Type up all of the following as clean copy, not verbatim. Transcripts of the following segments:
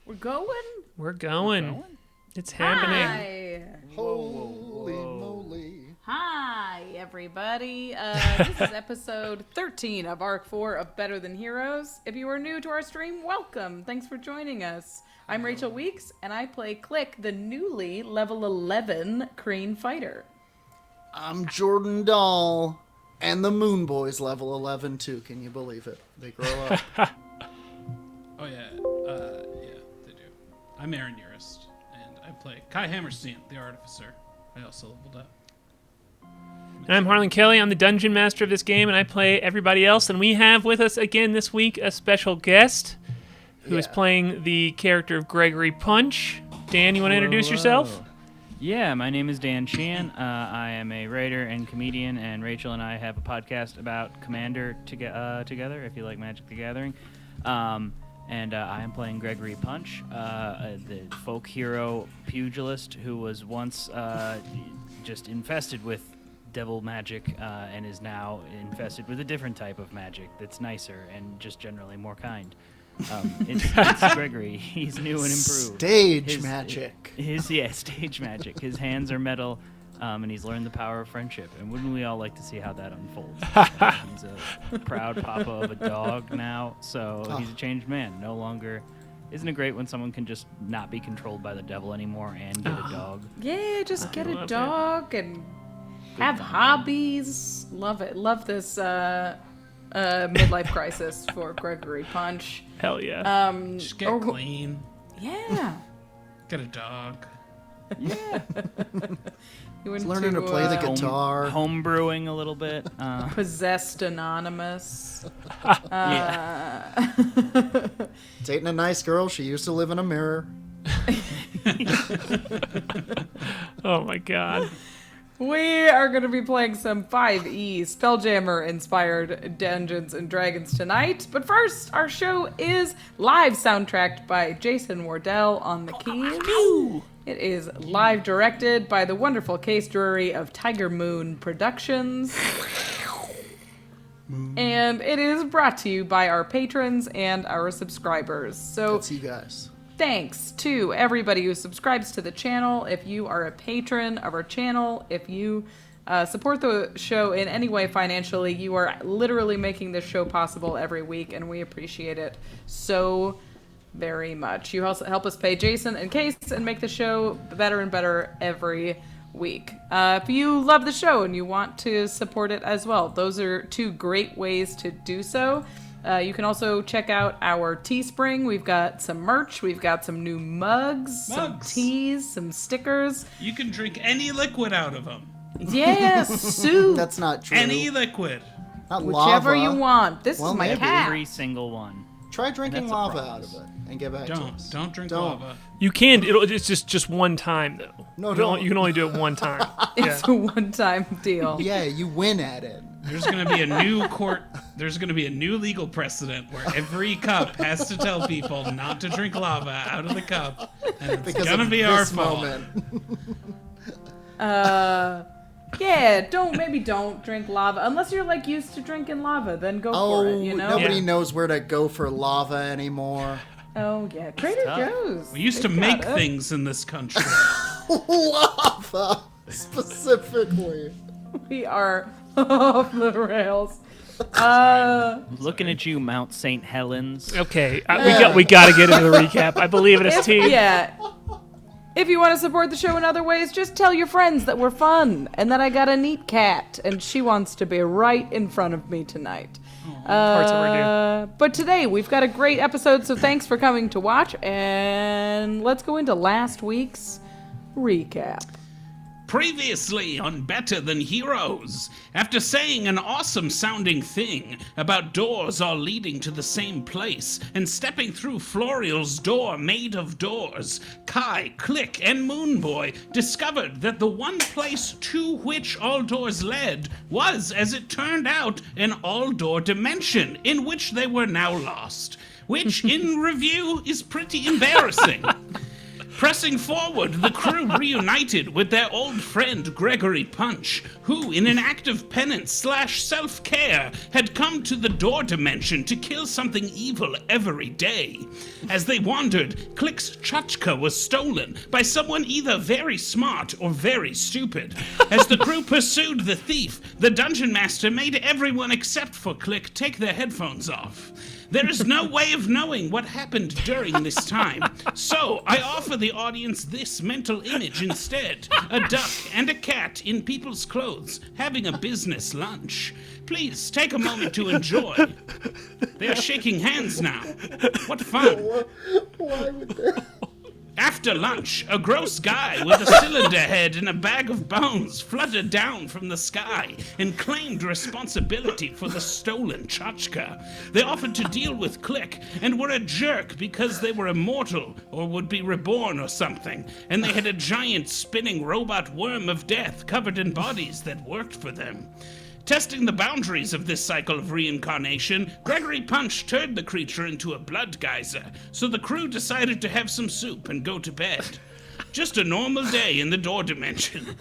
We're going? We're going. It's happening. Hi. Holy moly. Hi, everybody. This is episode 13 of Arc 4 of Better Than Heroes. If you are new to our stream, welcome. Thanks for joining us. I'm Rachel Weeks, and I play Klik, the newly level 11 Kreen fighter. I'm Jordan Dahl, and the Moonboy's level 11 too. Can you believe it? They grow up. Oh yeah, they do. I'm Aaron Urist, and I play K.A.I Hammerstein, the Artificer. I also leveled up. And I'm Harlan Kelly. I'm the Dungeon Master of this game, and I play everybody else. And we have with us again this week a special guest who is playing the character of Gregory Punch. Dan, you want to introduce yourself? Yeah, my name is Dan Sheehan. I am a writer and comedian, and Rachel and I have a podcast about Commander together, if you like Magic the Gathering. And I am playing Gregory Punch, the folk hero pugilist who was once just infested with devil magic and is now infested with a different type of magic that's nicer and just generally more kind. It's Gregory. He's new and improved. Stage magic. Stage magic. His hands are metal, and he's learned the power of friendship. And wouldn't we all like to see how that unfolds? He's a proud papa of a dog now, so he's a changed man. No longer. Isn't it great when someone can just not be controlled by the devil anymore and get a dog? Yeah, just get a dog and have hobbies. Love it. Love this midlife crisis for Gregory Punch. Hell yeah. Just get clean. Yeah. Get a dog. Yeah. He's learning to play the guitar. Homebrewing a little bit. Possessed Anonymous. Dating a nice girl. She used to live in a mirror. Oh my god. We are going to be playing some 5e Spelljammer inspired Dungeons and Dragons tonight. But first, our show is live soundtracked by Jason Wardell on the keys. It is live directed by the wonderful Case Drury of Tiger Moon Productions. And it is brought to you by our patrons and our subscribers. So That's you guys. thanks to everybody who subscribes to the channel. If you are a patron of our channel, if you support the show in any way financially, you are literally making this show possible every week, and we appreciate it so very much. You also help us pay Jason and Case and make the show better and better every week. If you love the show and you want to support it as well, those are two great ways to do so. You can also check out our Teespring. We've got some merch. We've got some new mugs, some teas, some stickers. You can drink any liquid out of them. Yeah, soup. That's not true. Any liquid. Not Whichever lava. you want. This Well, is my maybe. cat. Every single one. Try drinking That's a lava promise. out of it and get back to us. Don't drink Don't. lava. You can. It's just one time though. No, You can only do it one time. It's a one-time deal. Yeah, you win at it. There's going to be a new There's going to be a new legal precedent where every cup has to tell people not to drink lava out of the cup, and it's Because going to of be our this fault. moment. Yeah, don't drink lava. Unless you're, like, used to drinking lava, then go for it, you know? Nobody Yeah. knows where to go for lava anymore. Oh, yeah. Trader Joe's. We used to They've make got it. things in this country. Lava, specifically. We are off the rails. Looking at you, Mount St. Helens. Okay, we got to get into the recap. I believe it is team. Yeah. If you want to support the show in other ways, just tell your friends that we're fun and that I got a neat cat and she wants to be right in front of me tonight. Parts overdue. But today we've got a great episode, so thanks for coming to watch, and let's go into last week's recap. Previously on Better Than Heroes, after saying an awesome-sounding thing about doors all leading to the same place and stepping through Florial's door made of doors, K.A.I, Klik, and Moonboy discovered that the one place to which all doors led was, as it turned out, an all-door dimension in which they were now lost, which, in review, is pretty embarrassing. Pressing forward, the crew reunited with their old friend Gregory Punch, who, in an act of penance/self-care, had come to the door dimension to kill something evil every day. As they wandered, Klik's tchotchke was stolen by someone either very smart or very stupid. As the crew pursued the thief, the dungeon master made everyone except for Klik take their headphones off. There is no way of knowing what happened during this time, so I offer the audience this mental image instead. A duck and a cat in people's clothes having a business lunch. Please take a moment to enjoy. They are shaking hands now. What fun. Why would they? After lunch, a gross guy with a cylinder head and a bag of bones fluttered down from the sky and claimed responsibility for the stolen tchotchke. They offered to deal with Klik and were a jerk because they were immortal or would be reborn or something, and they had a giant spinning robot worm of death covered in bodies that worked for them. Testing the boundaries of this cycle of reincarnation, Gregory Punch turned the creature into a blood geyser, so the crew decided to have some soup and go to bed. Just a normal day in the door dimension.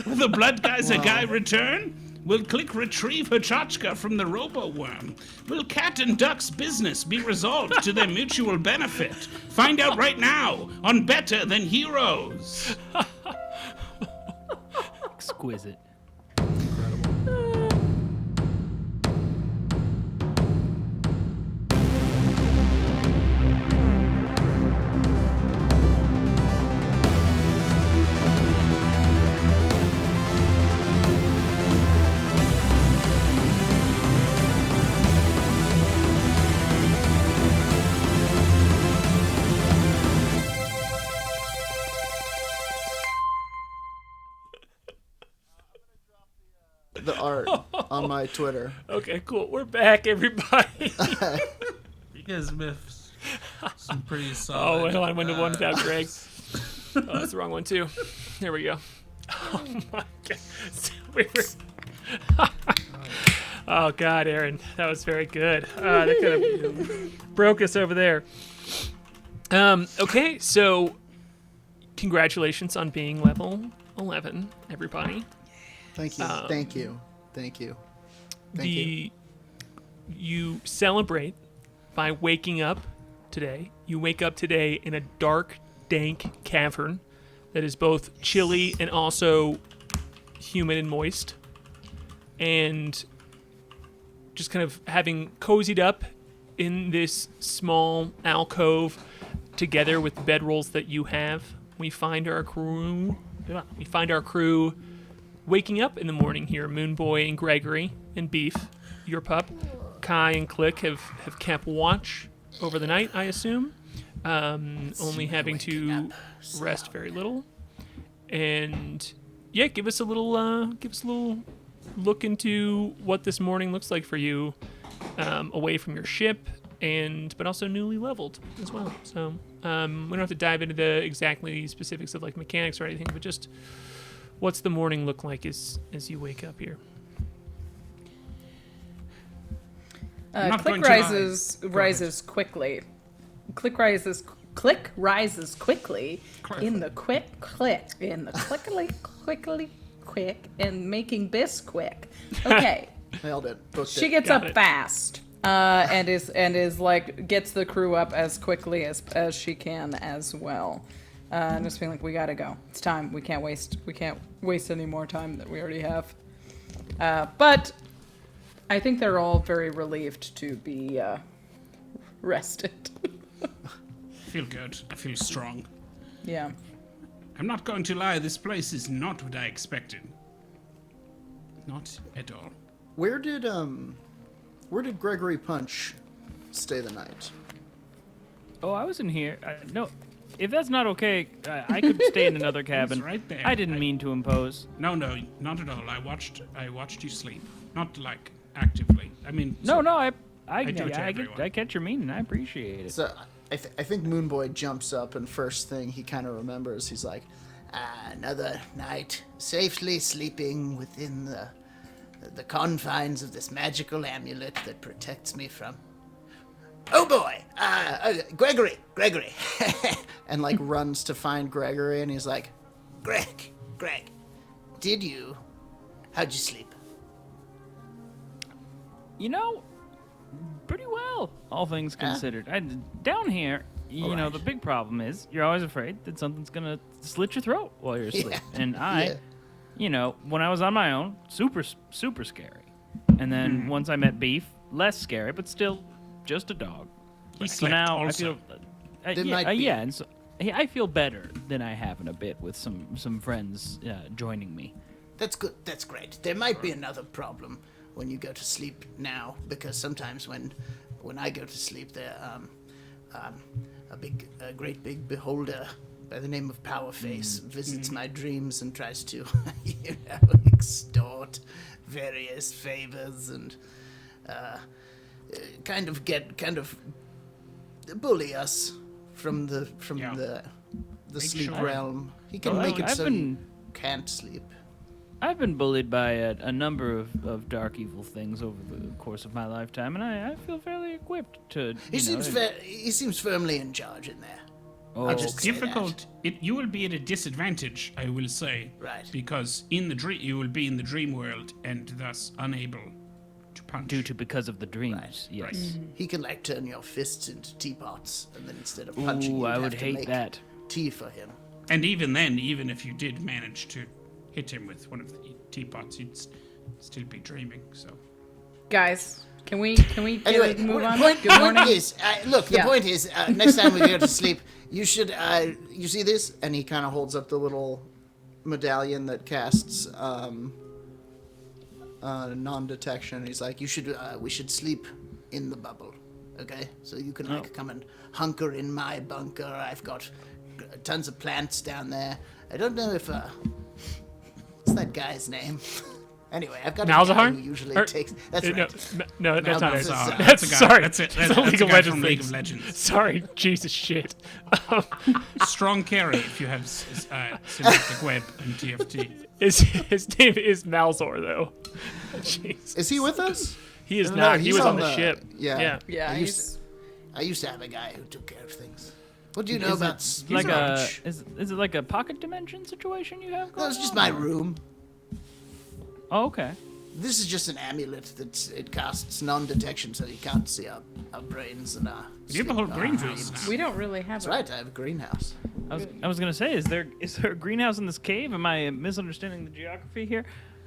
Will the blood geyser guy return? Will Klik retrieve her tchotchke from the robo-worm? Will Cat and Duck's business be resolved to their mutual benefit? Find out right now on Better Than Heroes. Exquisite. The art on my Twitter. Okay, cool. We're back, everybody. You guys missed some pretty Oh, solid. wait, hold on. I went to one without Greg. Oh, that's the wrong one, too. There we go. Oh, my God. So we were... Oh, God, Aaron. That was very good. That could have broke us over there. Okay, so congratulations on being level 11, everybody. Thank you. Thank you. Thank you. Thank you. You celebrate by waking up today. You wake up today in a dark, dank cavern that is both chilly and also humid and moist. And just kind of having cozied up in this small alcove together with the bedrolls that you have, we find our crew waking up in the morning here. Moonboy and Gregory and Beef, your pup, K.A.I and Klik have kept watch over the night, I assume, only having to rest very little. And yeah, give us a little look into what this morning looks like for you, away from your ship, but also newly leveled as well. So we don't have to dive into the exactly specifics of like mechanics or anything, but just what's the morning look like as you wake up here? Klik rises quickly. Klik rises quickly in the quick and making Bisquick. Okay. Nailed it. Booked She it. gets Got up it. fast. And is like gets the crew up as quickly as she can as well. And just being like, we gotta go. It's time. We can't waste any more time that we already have. But I think they're all very relieved to be rested. I feel good. I feel strong. Yeah. I'm not going to lie, this place is not what I expected. Not at all. Where did Gregory Punch stay the night? Oh, I was in here. No, if that's not okay, I could stay in another cabin. It's right there. I didn't mean to impose. No, not at all. I watched you sleep. Not like actively. I mean, No, I do it to everyone. I catch your meaning. I appreciate it. So I think Moonboy jumps up, and first thing he kind of remembers, he's like, another night safely sleeping within the confines of this magical amulet that protects me from... Oh boy! Gregory, and like runs to find Gregory, and he's like, Greg, how'd you sleep? You know, pretty well, all things considered. Down here, you know, the big problem is you're always afraid that something's gonna slit your throat while you're asleep. Yeah. And you know, when I was on my own, super scary. And then once I met Beef, less scary, but still just a dog. He So slept now also. I feel, and so I feel better than I have in a bit with some friends joining me. That's good. That's great. There might be another problem when you go to sleep now, because sometimes when I go to sleep, there a great big beholder by the name of Powerface visits my dreams and tries to, extort various favors and kind of bully us from the sleep sure. realm. He can Well, make it I've so been- you can't sleep. I've been bullied by a number of dark evil things over the course of my lifetime, and I feel fairly equipped to. He seems firmly in charge in there. Oh, I'll just say Difficult. You will be at a disadvantage, I will say. Right. Because you will be in the dream world and thus unable to punch. because of the dreams. Right. Yes. He can like turn your fists into teapots, and then instead of punching Ooh, you, I you'd would have to hate make that. tea for him. And even then, even if you did manage to hit him with one of the teapots, you'd still be dreaming. So. Guys, can we get Anyway, move on? point Good morning. is, look, the Yeah. point is, next time we go to sleep, you should, you see this? And he kind of holds up the little medallion that casts non-detection. He's like, we should sleep in the bubble, okay? So you can come and hunker in my bunker. I've got tons of plants down there. I don't know if what's that guy's name? Anyway, I've got a guy Malzahar? who usually Or- takes. That's No, right. no, that's not it. Malzahar. That's a guy. sorry. That's it. It's That's a a League of guy Legends from League thing. of Legends. Sorry, Jesus shit. Strong carry if you have synaptic web and TFT. His name is Malzor, though. Jesus. Is he with us? He is No, not. He he's was on on the the- ship. yeah. Yeah, I used to have a guy who took care of things. What do you know Is about it like Splurge? is it like a pocket dimension situation you have No, going it's just on, my or- room. Oh, okay. This is just an amulet it casts non-detection, so you can't see our brains and our. You have a whole sleep- greenhouse dreams. now. We don't really have That's right. I have a greenhouse. I was gonna say, is there a greenhouse in this cave? Am I misunderstanding the geography here?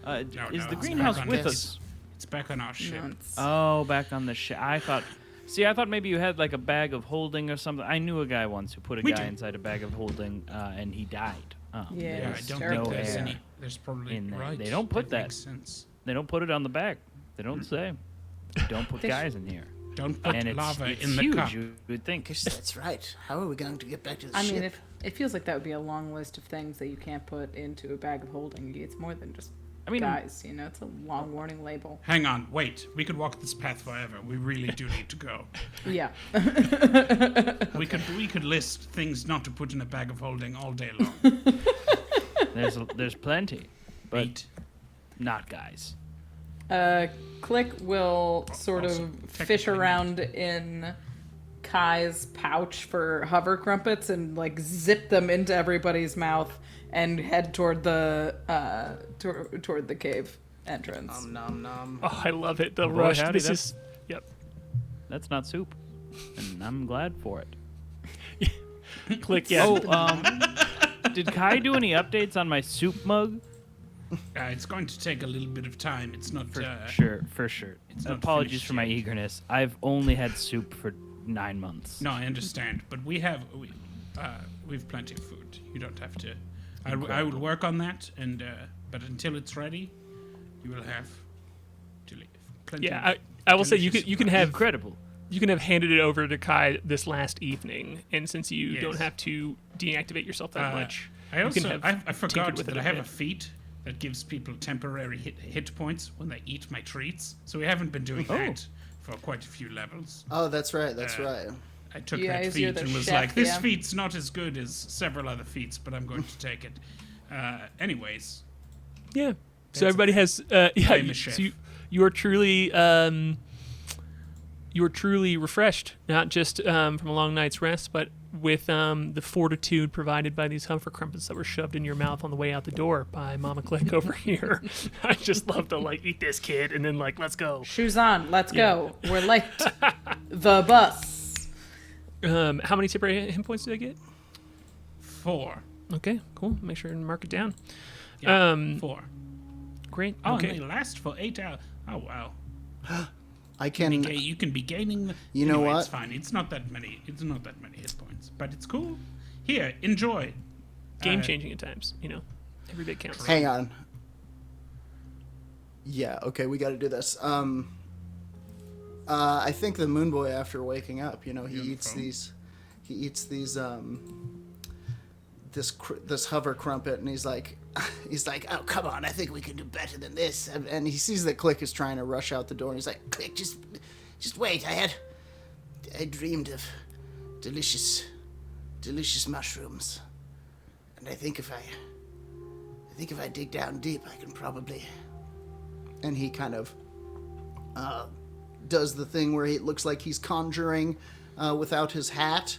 Is no, the it's greenhouse back on with this. us? It's back on our ship. Oh, back on the ship. I thought maybe you had like a bag of holding or something. I knew a guy once who put a We guy did. inside a bag of holding, and he died. Yeah, Yeah, I it's don't terrible. think there's air any. There's probably in there. right. They don't put that. Makes sense. They don't put it on the bag. They don't say. Don't put They guys in here. Don't put And it's lava it's in the huge. cup. You would think. Guess that's right. How are we going to get back to the I ship? mean, it feels like that would be a long list of things that you can't put into a bag of holding. It's more than just guys, you know. It's a long warning label. Hang on, wait. We could walk this path forever. We really do need to go. Yeah. We could list things not to put in a bag of holding all day long. There's plenty, but Eight. not guys. Klik will sort Also, of fish technically around in K.A.I's pouch for hover crumpets and like zip them into everybody's mouth and head toward the toward the cave entrance. Nom nom. Oh, I love it. The Boy, rush. howdy, This that's- is. Yep. That's not soup, and I'm glad for it. Click. Yeah. Oh, did Kai do any updates on my soup mug? It's going to take a little bit of time. It's not. For sure. not Apologies finished for my yet. eagerness. I've only had soup for 9 months. No, I understand, but we've plenty of food. You don't have to. I will work on that, and but until it's ready, you will have to leave. Plenty Yeah. of I will say delicious you can food. have Incredible. you can have handed it over to Kai this last evening, and since you Yes. don't have to deactivate yourself that much, I you can also have I tinkered forgot with it that a I have bit. a feat that gives people temporary hit points when they eat my treats. So we haven't been doing that for quite a few levels. Oh, that's right. That's right. I took Yeah, that as you're feat the and was chef, like, this yeah. feat's not as good as several other feats, but I'm going to take it. Anyways, Yeah. That's So everybody has yeah. I'm a chef. So you are truly you are truly refreshed, not just from a long night's rest, but with the fortitude provided by these humfer crumpets that were shoved in your mouth on the way out the door by Mama Klik over here. I just love to eat this, kid, and then let's go. Shoes on, let's go. We're late. The bus. How many temporary hit points did I get? 4. Okay, cool. Make sure and mark it down. Yeah, 4. Great. Oh, okay. and they last for 8 hours. Oh, wow. I can. You can be gaining. You know anyway, what? It's fine. It's not that many. It's not that many hit points, but it's cool. Here, enjoy. Game changing at times. Every bit counts. Hang on. Yeah. Okay, we got to do this. I think the Moonboy, after waking up, he eats these. He eats these. This hover crumpet, and he's like, oh, come on, I think we can do better than this. And he sees that Klik is trying to rush out the door, and he's like, Klik, just wait. I dreamed of delicious mushrooms, and I think if I dig down deep, I can probably. And he kind of does the thing where it looks like he's conjuring without his hat.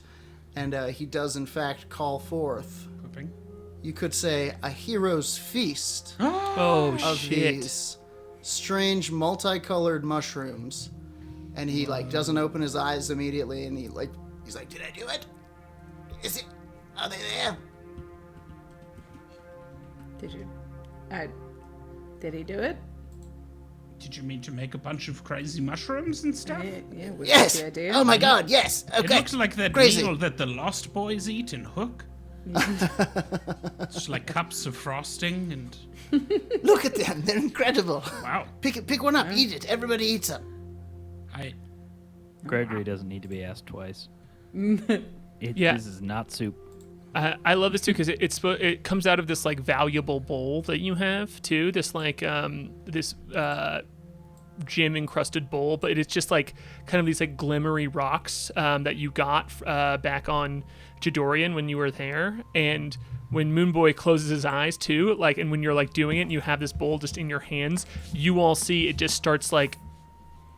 And he does, in fact, call forth, you could say, a hero's feast Oh, of shit. these strange multicolored mushrooms. And he, doesn't open his eyes immediately, and he's like, did I do it? Is it? Are they there? Did you? Did he do it? Did you mean to make a bunch of crazy mushrooms and stuff? Yeah, was Yes! that the idea? Oh my god, yes! It Okay. looks like that Crazy. meal that the Lost Boys eat in Hook. It's just like cups of frosting and... Look at them, they're incredible. Wow. Pick one up, eat it. Everybody eats them. Gregory doesn't need to be asked twice. Yeah. This is not soup. I love this too because it comes out of this valuable bowl that you have too. This this gem encrusted bowl, but it's just kind of these glimmery rocks that you got back on Jadorian when you were there. And when Moonboy closes his eyes too, and when you're doing it, and you have this bowl just in your hands, you all see it just starts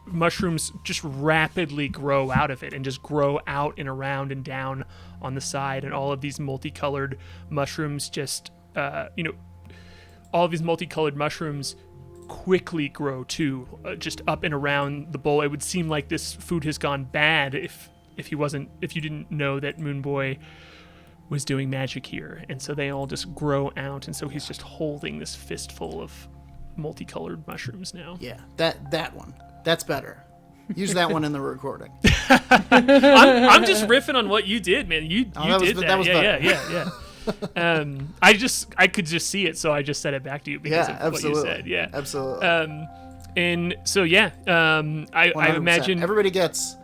mushrooms just rapidly grow out of it and just grow out and around and down on the side, and all of these multicolored mushrooms just all of these multicolored mushrooms quickly grow too, just up and around the bowl. It would seem like this food has gone bad if you didn't know that Moonboy was doing magic here, and so they all just grow out, and so he's just holding this fistful of multicolored mushrooms now. Yeah, that one. That's better. Use that one in the recording. I'm just riffing on what you did, man. You did that. That was better. Yeah. I could just see it, so I just said it back to you because of absolutely. what you said. Yeah, Absolutely. and so I 100%. imagine everybody gets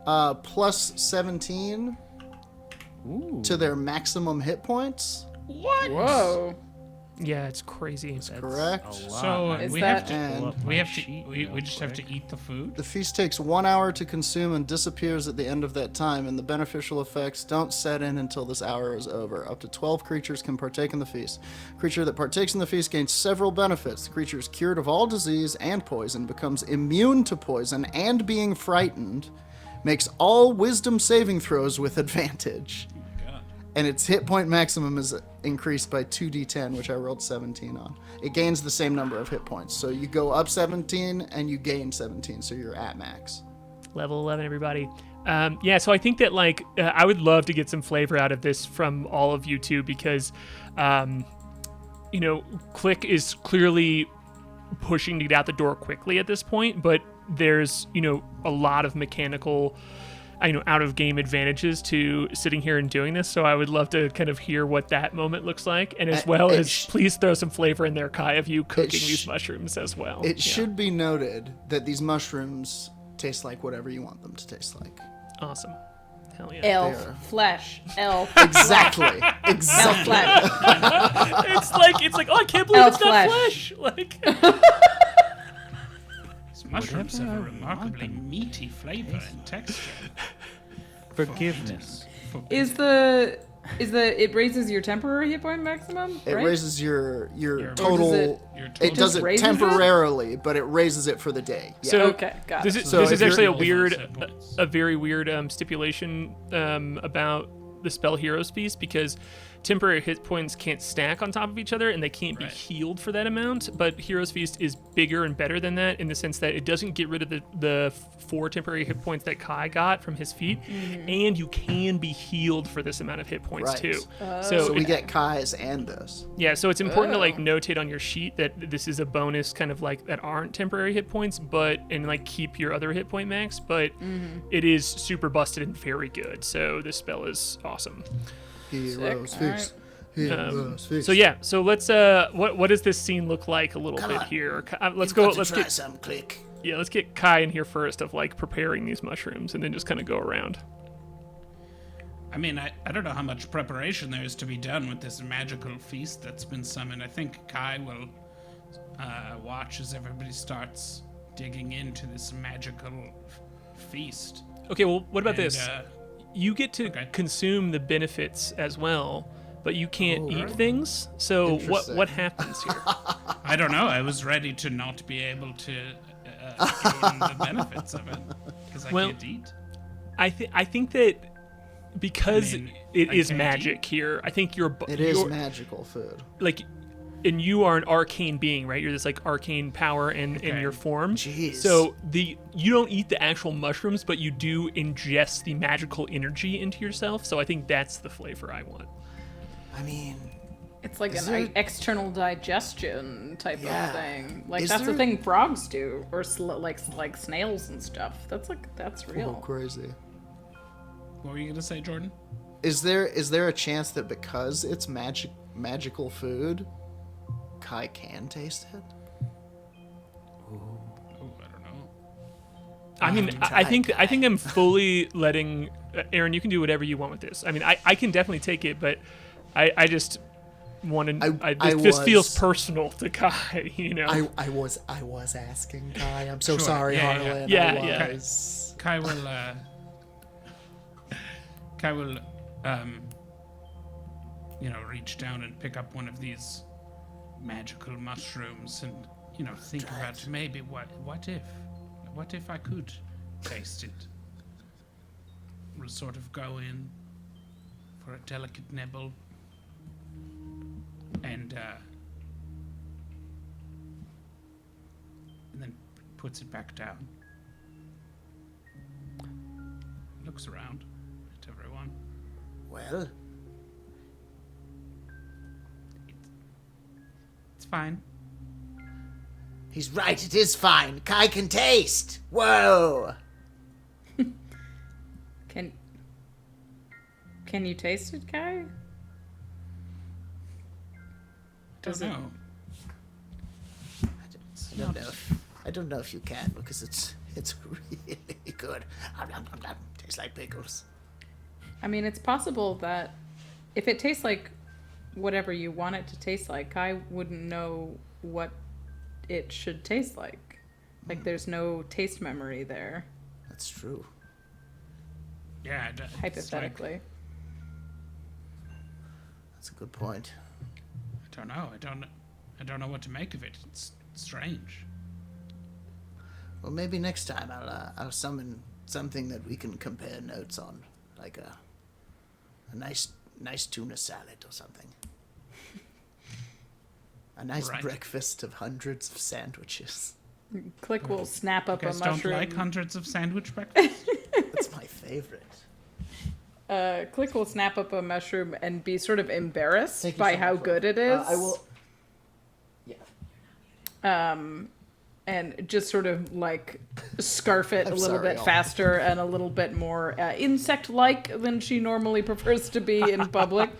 plus 17 to their maximum hit points. What? Whoa. Yeah, it's crazy. Correct. So Is we that- have to... We just have to eat the food? The feast takes 1 hour to consume and disappears at the end of that time, and the beneficial effects don't set in until this hour is over. Up to 12 creatures can partake in the feast. Creature that partakes in the feast gains several benefits. The creature is cured of all disease and poison, becomes immune to poison and being frightened, makes all wisdom saving throws with advantage. And its hit point maximum is increased by 2d10, which I rolled 17 on. It gains the same number of hit points. So you go up 17 and you gain 17, so you're at max. Level 11, everybody. So I think that I would love to get some flavor out of this from all of you too, because Klik is clearly pushing to get out the door quickly at this point, but there's a lot of mechanical out of game advantages to sitting here and doing this. So I would love to kind of hear what that moment looks like, and as well as please throw some flavor in there, Kai, of you cooking these mushrooms as well. It should be noted that these mushrooms taste like whatever you want them to taste like. Awesome. Hell yeah. Elf There. flesh. Elf. Exactly. Elf Exactly. flesh. it's like, oh, I can't believe Elf it's not flesh. flesh. These mushrooms have a remarkably meaty flavor and texture. Forgiveness. Is the It raises your temporary hit point maximum? It right? raises your Your- total. Your It total- does it raises it? temporarily, but it raises it for the day. Yeah. So Okay, got this it. is So this if is actually a you're- weird, a very weird stipulation about the spell Hero's Feast, because temporary hit points can't stack on top of each other and they can't be Right. healed for that amount. But Hero's Feast is bigger and better than that in the sense that it doesn't get rid of the 4 temporary hit points that K.A.I got from his feat, and you can be healed for this amount of hit points Right. too. So we it- get Kai's and this. Yeah, so it's important to like Oh. notate on your sheet that this is a bonus kind of like that aren't temporary hit points, but and like keep your other hit point max, but it is super busted and very good. So this spell is awesome. Heroes Sick. Feast. Heroes Feast. So yeah, so let's what does this scene look like a little Come bit on. here? Let's You've go. got to Let's try get some Klik. let's get K.A.I in here first of like preparing these mushrooms, and then just kind of go around. I mean, I don't know how much preparation there is to be done with this magical feast that's been summoned. I think K.A.I will watch as everybody starts digging into this magical feast. Okay, well, what about And, this? You get to okay. consume the benefits as well, but you can't eat right. things. So Interesting. what happens here? I don't know. I was ready to not be able to gain the benefits of it because I Well, can't eat. I think that because I mean, it I is can't magic here, I think It is magical food. like, and you are an arcane being, right? You're this like arcane power in Okay. your form. Jeez. So you don't eat the actual mushrooms, but you do ingest the magical energy into yourself. So I think that's the flavor I want. I mean, It's like Is an there- external digestion type Yeah. of thing. Like Is that's the there- thing frogs do, or like snails and stuff. That's real. oh, crazy. What were you gonna say, Jordan? Is there a chance that because it's magical food, K.A.I can taste it? Oh, I don't know. I mean, I think I'm fully letting Aaron. You can do whatever you want with this. I mean, I can definitely take it, but I just want to. This feels personal to K.A.I. You know. I was asking K.A.I. I'm so Sure. sorry, Yeah, Harlan. yeah. I Yeah. was. K.A.I will, reach down and pick up one of these magical mushrooms and, think about maybe what if I could taste it? We'll sort of go in for a delicate nibble and then puts it back down. Looks around at everyone. Well, It's fine. he's right. It is fine. K.A.I can taste. Whoa. Can you taste it, Kai? Don't know. I don't know if you can because it's really good. Tastes like pickles. I mean, it's possible that if it tastes like whatever you want it to taste like, Kai wouldn't know what it should taste like. Like, there's no taste memory there, That's true. Yeah, it's like- hypothetically. That's a good point. I don't know. I don't know what to make of it. It's strange. Well, maybe next time I'll summon something that we can compare notes on, like a nice tuna salad or something. A nice Right. breakfast of hundreds of sandwiches. Klik will snap up You a guys don't mushroom. like hundreds of sandwich breakfasts? That's my favorite. Klik will snap up a mushroom and be sort of embarrassed Thank you by so how much. good it is. I will. Yeah. And just sort of like scarf it I'm a little sorry, bit I'll- faster and a little bit more insect-like than she normally prefers to be in public.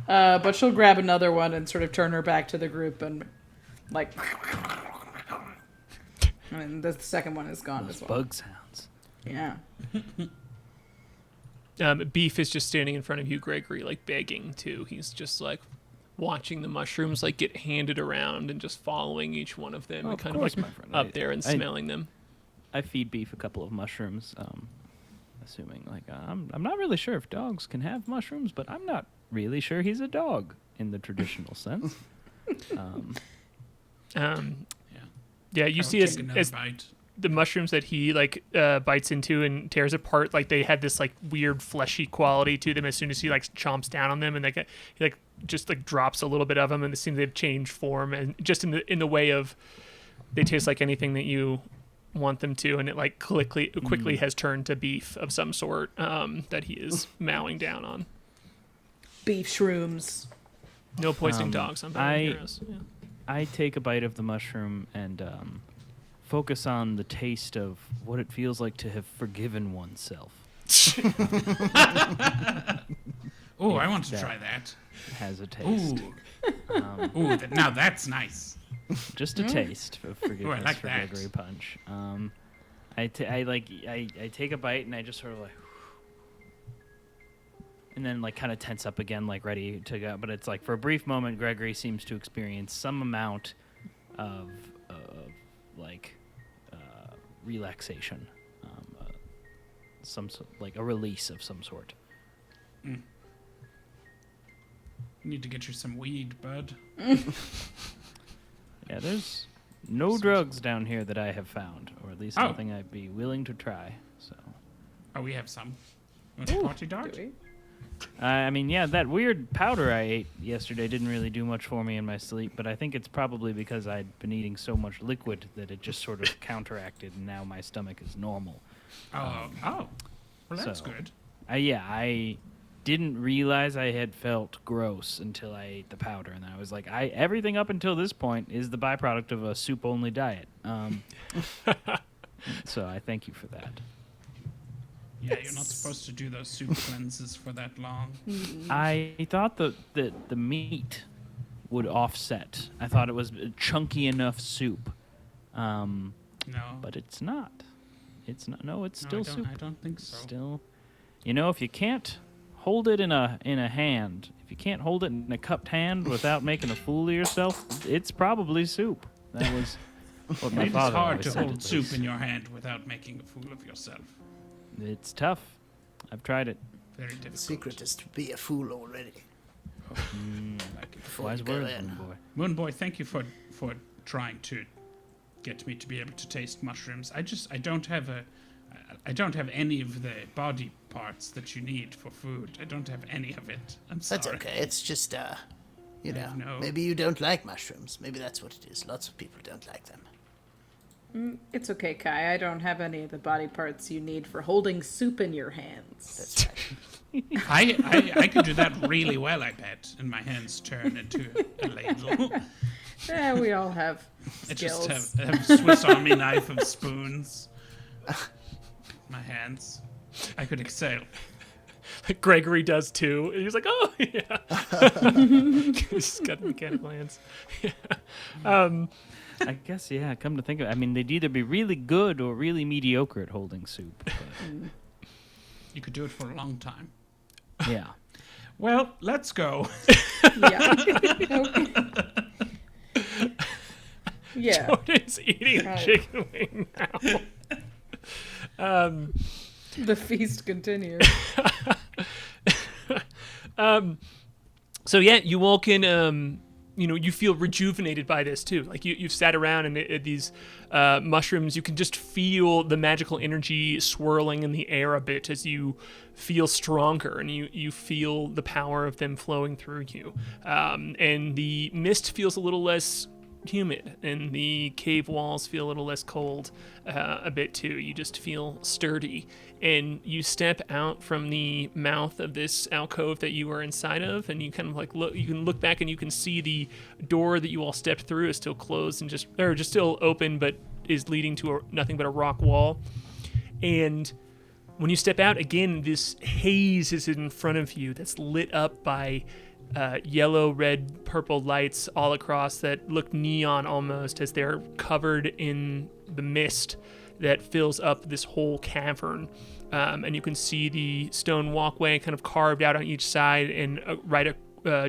But she'll grab another one and sort of turn her back to the group and like. And the second one is gone as well. Bug sounds. Yeah. Beef is just standing in front of you, Gregory, like begging too. He's just like watching the mushrooms like get handed around and just following each one of them Oh, and of kind course, of my like friend. up there and I- smelling them. I feed Beef a couple of mushrooms, assuming like I'm not really sure if dogs can have mushrooms, but I'm not really sure he's a dog in the traditional sense. Yeah, you I'll see take another as bite. the mushrooms that he like bites into and tears apart, like they had this like weird fleshy quality to them as soon as he like chomps down on them, and he like just like drops a little bit of them, and it seems they've changed form, and just in the way of they taste like anything that you want them to, and it like quickly has turned to beef of some sort that he is mowing down on. Beef shrooms. No poisoning dogs on Battle Heroes. Yeah. I take a bite of the mushroom and focus on the taste of what it feels like to have forgiven oneself. Oh, I want to try that. Has a taste. Ooh, now that's nice. Just a taste of forgiveness like for that. Gregory Punch. I take a bite and I just sort of like, and then like kind of tense up again, like ready to go. But it's like for a brief moment, Gregory seems to experience some amount of like relaxation, like a release of some sort. You need to get you some weed, bud. Yeah, there's no drugs down here that I have found, or at least Oh. nothing I'd be willing to try. So, Oh, we have some. Want a party dart? Do we? I mean, yeah, that weird powder I ate yesterday didn't really do much for me in my sleep, but I think it's probably because I'd been eating so much liquid that it just sort of counteracted, and now my stomach is normal. Well, that's so- good. I didn't realize I had felt gross until I ate the powder, and I was like, everything up until this point is the byproduct of a soup-only diet. So I thank you for that. Yeah, you're not supposed to do those soup cleanses for that long. I thought the meat would offset. I thought it was chunky enough soup. No. But it's not. It's not. No, it's No, still soup. I don't think so. Still, if you can't hold it in a hand, if you can't hold it in a cupped hand without making a fool of yourself, it's probably soup. That was what my It is father hard always to said, hold at soup least. in your hand without making a fool of yourself. It's tough. I've tried it. Very difficult. The secret is to be a fool already. Like it. Before Wise you go words, in. boy. Moonboy, thank you for trying to get me to be able to taste mushrooms. I don't have any of the body parts that you need for food. I don't have any of it. I'm sorry. That's okay. It's just, No. maybe you don't like mushrooms. Maybe that's what it is. Lots of people don't like them. It's okay, Kai. I don't have any of the body parts you need for holding soup in your hands. That's right. I could do that really well, I bet, and my hands turn into a ladle. We all have I skills. just have Swiss Army knife of spoons. My hands. I could excel. Gregory does too. And he's like, oh yeah. He's got mechanical hands. I guess, yeah, come to think of it, I mean, they'd either be really good or really mediocre at holding soup. But You could do it for a long time. yeah. Well, let's go. Yeah. Okay. Yeah. Jordan's eating a Right. chicken wing now. The feast continues. So yeah, you walk in. You feel rejuvenated by this too. Like you've sat around and these mushrooms. You can just feel the magical energy swirling in the air a bit as you feel stronger, and you feel the power of them flowing through you. And the mist feels a little less humid, and the cave walls feel a little less cold a bit too. You just feel sturdy, and you step out from the mouth of this alcove that you were inside of, and you kind of like look. You can look back and you can see the door that you all stepped through is still closed and just still open, but is leading to nothing but a rock wall. And when you step out again, this haze is in front of you that's lit up by yellow, red, purple lights all across that look neon almost as they're covered in the mist that fills up this whole cavern. And you can see the stone walkway kind of carved out on each side, and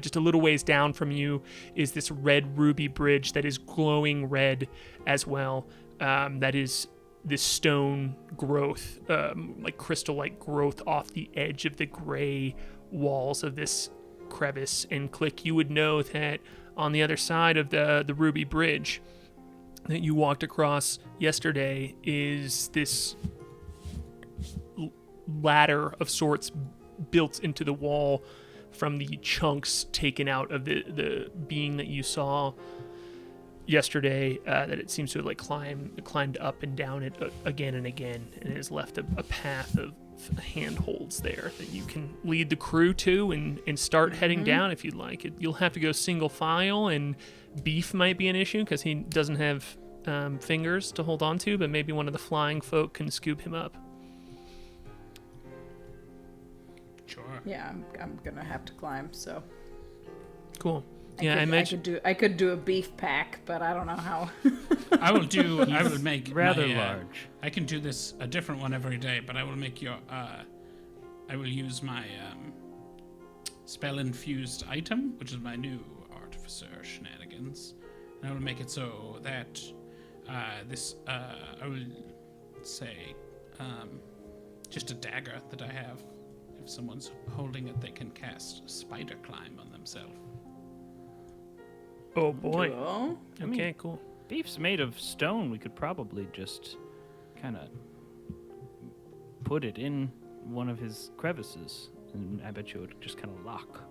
just a little ways down from you is this red ruby bridge that is glowing red as well. That is this stone growth, like crystal-like growth off the edge of the gray walls of this crevice. And Klik, you would know that on the other side of the Ruby Bridge that you walked across yesterday is this ladder of sorts built into the wall from the chunks taken out of the being that you saw yesterday, that it seems to have like climbed up and down it again and again, and it has left a path of handholds there that you can lead the crew to and start heading down if you'd like. You'll have to go single file, and Beef might be an issue because he doesn't have fingers to hold on to, but maybe one of the flying folk can scoop him up. Sure. Yeah, I'm gonna have to climb. So Cool. Yeah, I imagine. I could do a beef pack, but I don't know how. I will make rather my, large. I can do this a different one every day, but I will make your. I will use my spell infused item, which is my new Artificer shenanigans, and I will make it so that this I will say just a dagger that I have. If someone's holding it, they can cast spider climb on themselves. Oh boy. Cool. Okay, cool. Beef's made of stone. We could probably just kind of put it in one of his crevices, and I bet you it would just kind of lock.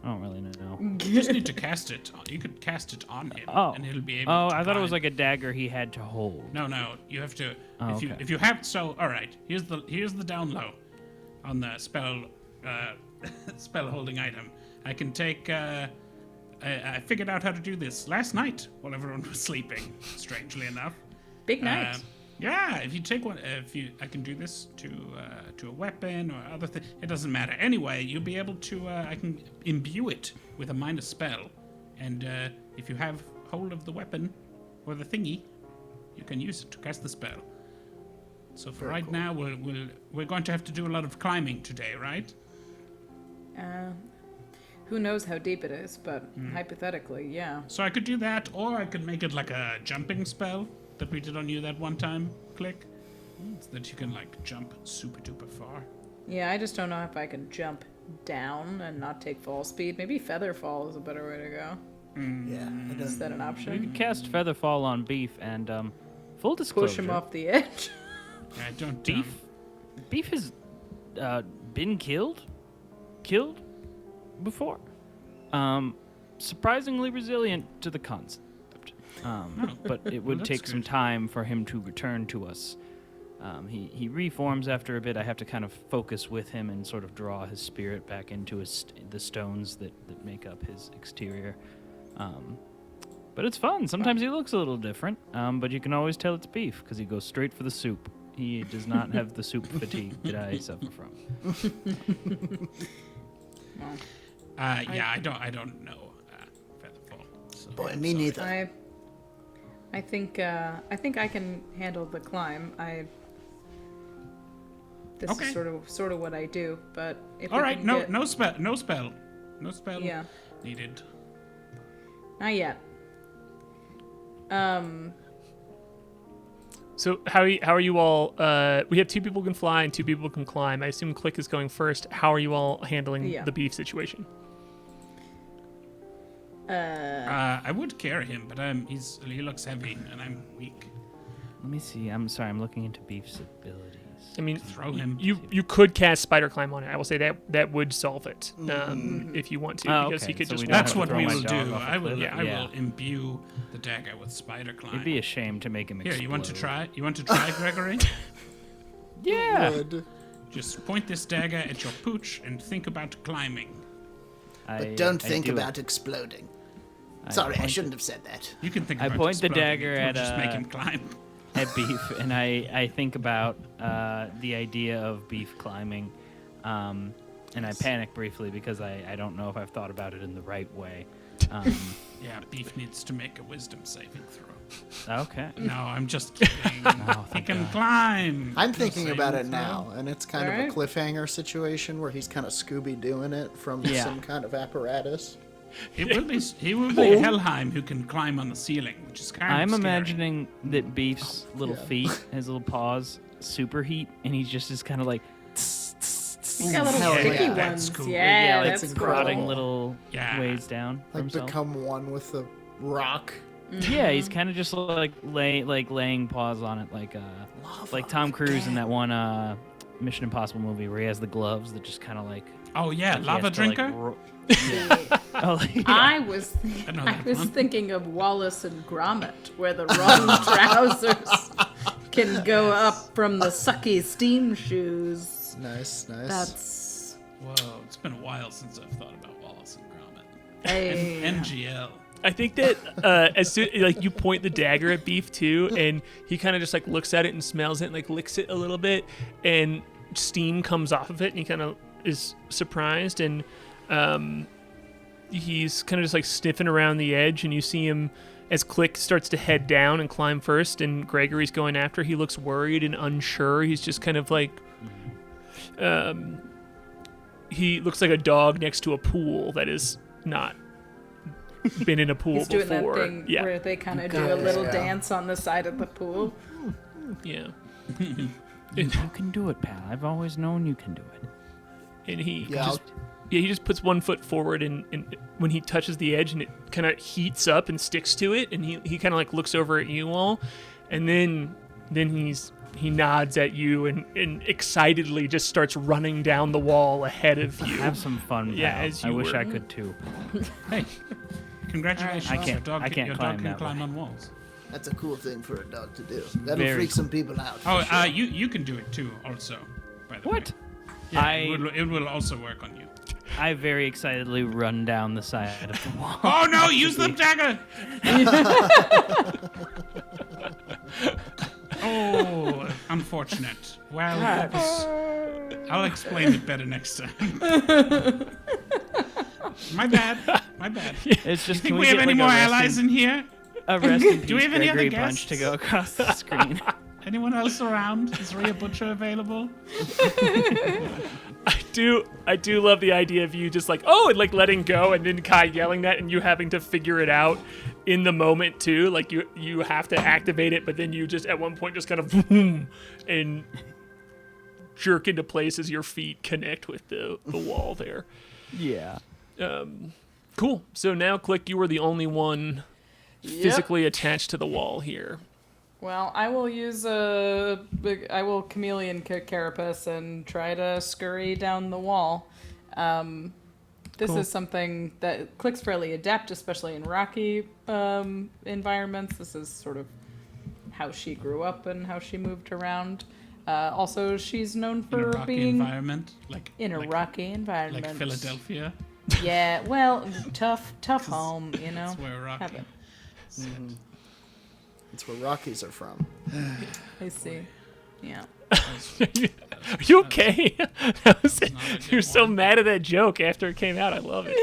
I don't really know. You just need to cast it. You could cast it on him, and he'll be able. Oh, to I thought it was climb. like a dagger he had to hold. No. You have to. Oh, if you have all right. Here's the down low on the spell spell holding item. I can take. I figured out how to do this last night while everyone was sleeping. Strangely enough. Big night. Yeah, if you take one, I can do this to a weapon or other thing. It doesn't matter. Anyway, you'll be able to. I can imbue it with a minor spell, and if you have hold of the weapon or the thingy, you can use it to cast the spell. So for right now, we're going to have to do a lot of climbing today, right? Who knows how deep it is, but hypothetically, yeah. So I could do that, or I could make it like a jumping spell that we did on you that one time, Klik. So that you can like jump super duper far. Yeah, I just don't know if I can jump down and not take fall speed. Maybe feather fall is a better way to go. Yeah, I Is that an We option? could cast Featherfall on Beef, and full disclosure. Push him off the edge. I don't. Beef has been killed before. Surprisingly resilient to the concept. But it would that's take some good. time for him to return to us. He reforms after a bit. I have to kind of focus with him and sort of draw his spirit back into the stones that make up his exterior. But it's fun. Sometimes he looks a little different, but you can always tell it's Beef because he goes straight for the soup. He does not have the soup fatigue that I suffer from. I don't know Featherfall. So, Boy, me neither. I think I can handle the climb. This Okay. is sort of what I do, but if All we right, can no get- spell Yeah. needed. Not yet. So how are you all? We have 2 people who can fly and 2 people who can climb. I assume Klik is going first. How are you all handling Yeah. the Beef situation? I would carry him, but he looks heavy and I'm weak. Let me see. I'm sorry. I'm looking into Beef's abilities. I mean, Throw him. you could cast Spider Climb on it. I will say that would solve it if you want to, Oh, because okay. he could So just. we don't That's have to what throw we my will dog do. off a I will. cliff? I Yeah. will imbue the dagger with spider climb. It'd be a shame to make him explode. Here, you want to try? You want to try, Gregory? Yeah. Good. Just point this dagger at your pooch and think about climbing. But don't I think do it. about exploding. Sorry, I point shouldn't have said that. You can think I about point the exploding. dagger It'll at, just make him climb. at Beef, and I think about the idea of Beef climbing, and I panic briefly because I don't know if I've thought about it in the right way. Yeah, Beef needs to make a wisdom saving throw. Okay. No, I'm just kidding. Oh, He thank can God. climb. I'm thinking Saving about it throw. now, and it's kind of Alright. a cliffhanger situation where he's kind of Scooby-Dooing it from Yeah. some kind of apparatus. He will be Helheim who can climb on the ceiling, which is kind I'm of scary. imagining that Beef's little Yeah. feet, his little paws, superheat, and he just is kind of like, tss, tss, tss, You got little Hell sticky yeah. That's ones. cool. Yeah, like that's prodding cool. little Yeah. ways down for Like himself. become one with the rock. Yeah, he's kind of just laying paws on it, like Tom Cruise in that one Mission Impossible movie where he has the gloves that just kind of like. Oh yeah, he lava has to, like, drinker. Oh, yeah. I was know I that was one. thinking of Wallace and Gromit, where the wrong trousers can go up from the sucky steam shoes. Nice. That's Whoa, it's been a while since I've thought about Wallace and Gromit. a NGL. I think that as soon like you point the dagger at Beef too, and he kind of just like looks at it and smells it and like licks it a little bit, and steam comes off of it, and he kind of is surprised, and he's kind of just like sniffing around the edge, and you see him as Klik starts to head down and climb first, and Gregory's going after. He looks worried and unsure. He's just kind of like he looks like a dog next to a pool that is not been in a pool he's doing before. that thing Yeah. where they kind of do Got a it, little yeah. dance on the side of the pool. Yeah. You can do it, pal. I've always known you can do it. And he Yeah, he just puts one foot forward, and when he touches the edge, and it kind of heats up and sticks to it, and he kind of like looks over at you all, and then he nods at you and excitedly just starts running down the wall ahead of you. Have some fun, pal. Yeah, as I you wish were. I could too. Hey, congratulations! I can't- Your dog I can't your climb dog can that climb way. on walls. That's a cool thing for a dog to do. That'll Very freak some people out. Oh, for sure. you can do it too, also. By the What? way. Yeah, I- it will also work on you. I very excitedly run down the side of the wall. Oh no! Use the dagger. Oh, unfortunate. Well, I'll explain it better next time. My bad. My bad. It's just. Think can we have get, any like, more a rest allies in here? A rest in Do we peace have any other Gregory guests? punch to go across the screen? Anyone else around? Is Rhea Butcher available? I do love the idea of you just like, oh, and like letting go, and then Kai yelling that, and you having to figure it out in the moment too. Like you have to activate it, but then you just at one point just kind of boom and jerk into place as your feet connect with the wall there. Yeah. Cool. So now, Klik, you are the only one physically attached to the wall here. Well, I will I will chameleon carapace and try to scurry down the wall. This Cool. is something that Klik's fairly adept, especially in rocky environments. This is sort of how she grew up and how she moved around. Also, she's known In a for rocky being environment, like in a rocky environment. like Philadelphia. Yeah, well, tough home, you know. That's where rocky. Have it. That's where Rockies are from. I see. Yeah. Are you okay? You're so one. mad at that joke after it came out. I love it.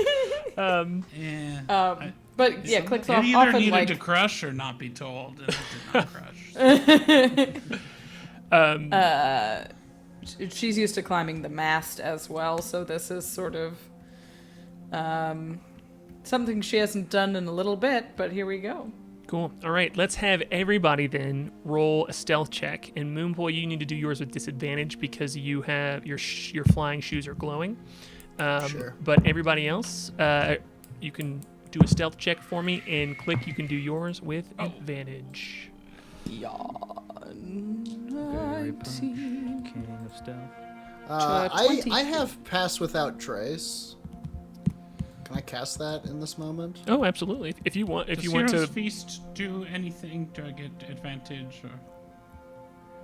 Yeah. But yeah, Klik's It either often needed like to crush or not be told. And it did not crush. she's used to climbing the mast as well, so this is sort of something she hasn't done in a little bit, but here we go. Cool. All right, let's have everybody then roll a stealth check. And Moonboy, you need to do yours with disadvantage because you have your flying shoes are glowing. Sure. But everybody else, you can do a stealth check for me, and Klik, you can do yours with advantage. Gregory punch, king of stealth. I 20. have Pass Without Trace. Can I cast that in this moment? Oh, absolutely. If you want, Does you want Hero's to. Feast do anything to get advantage? Or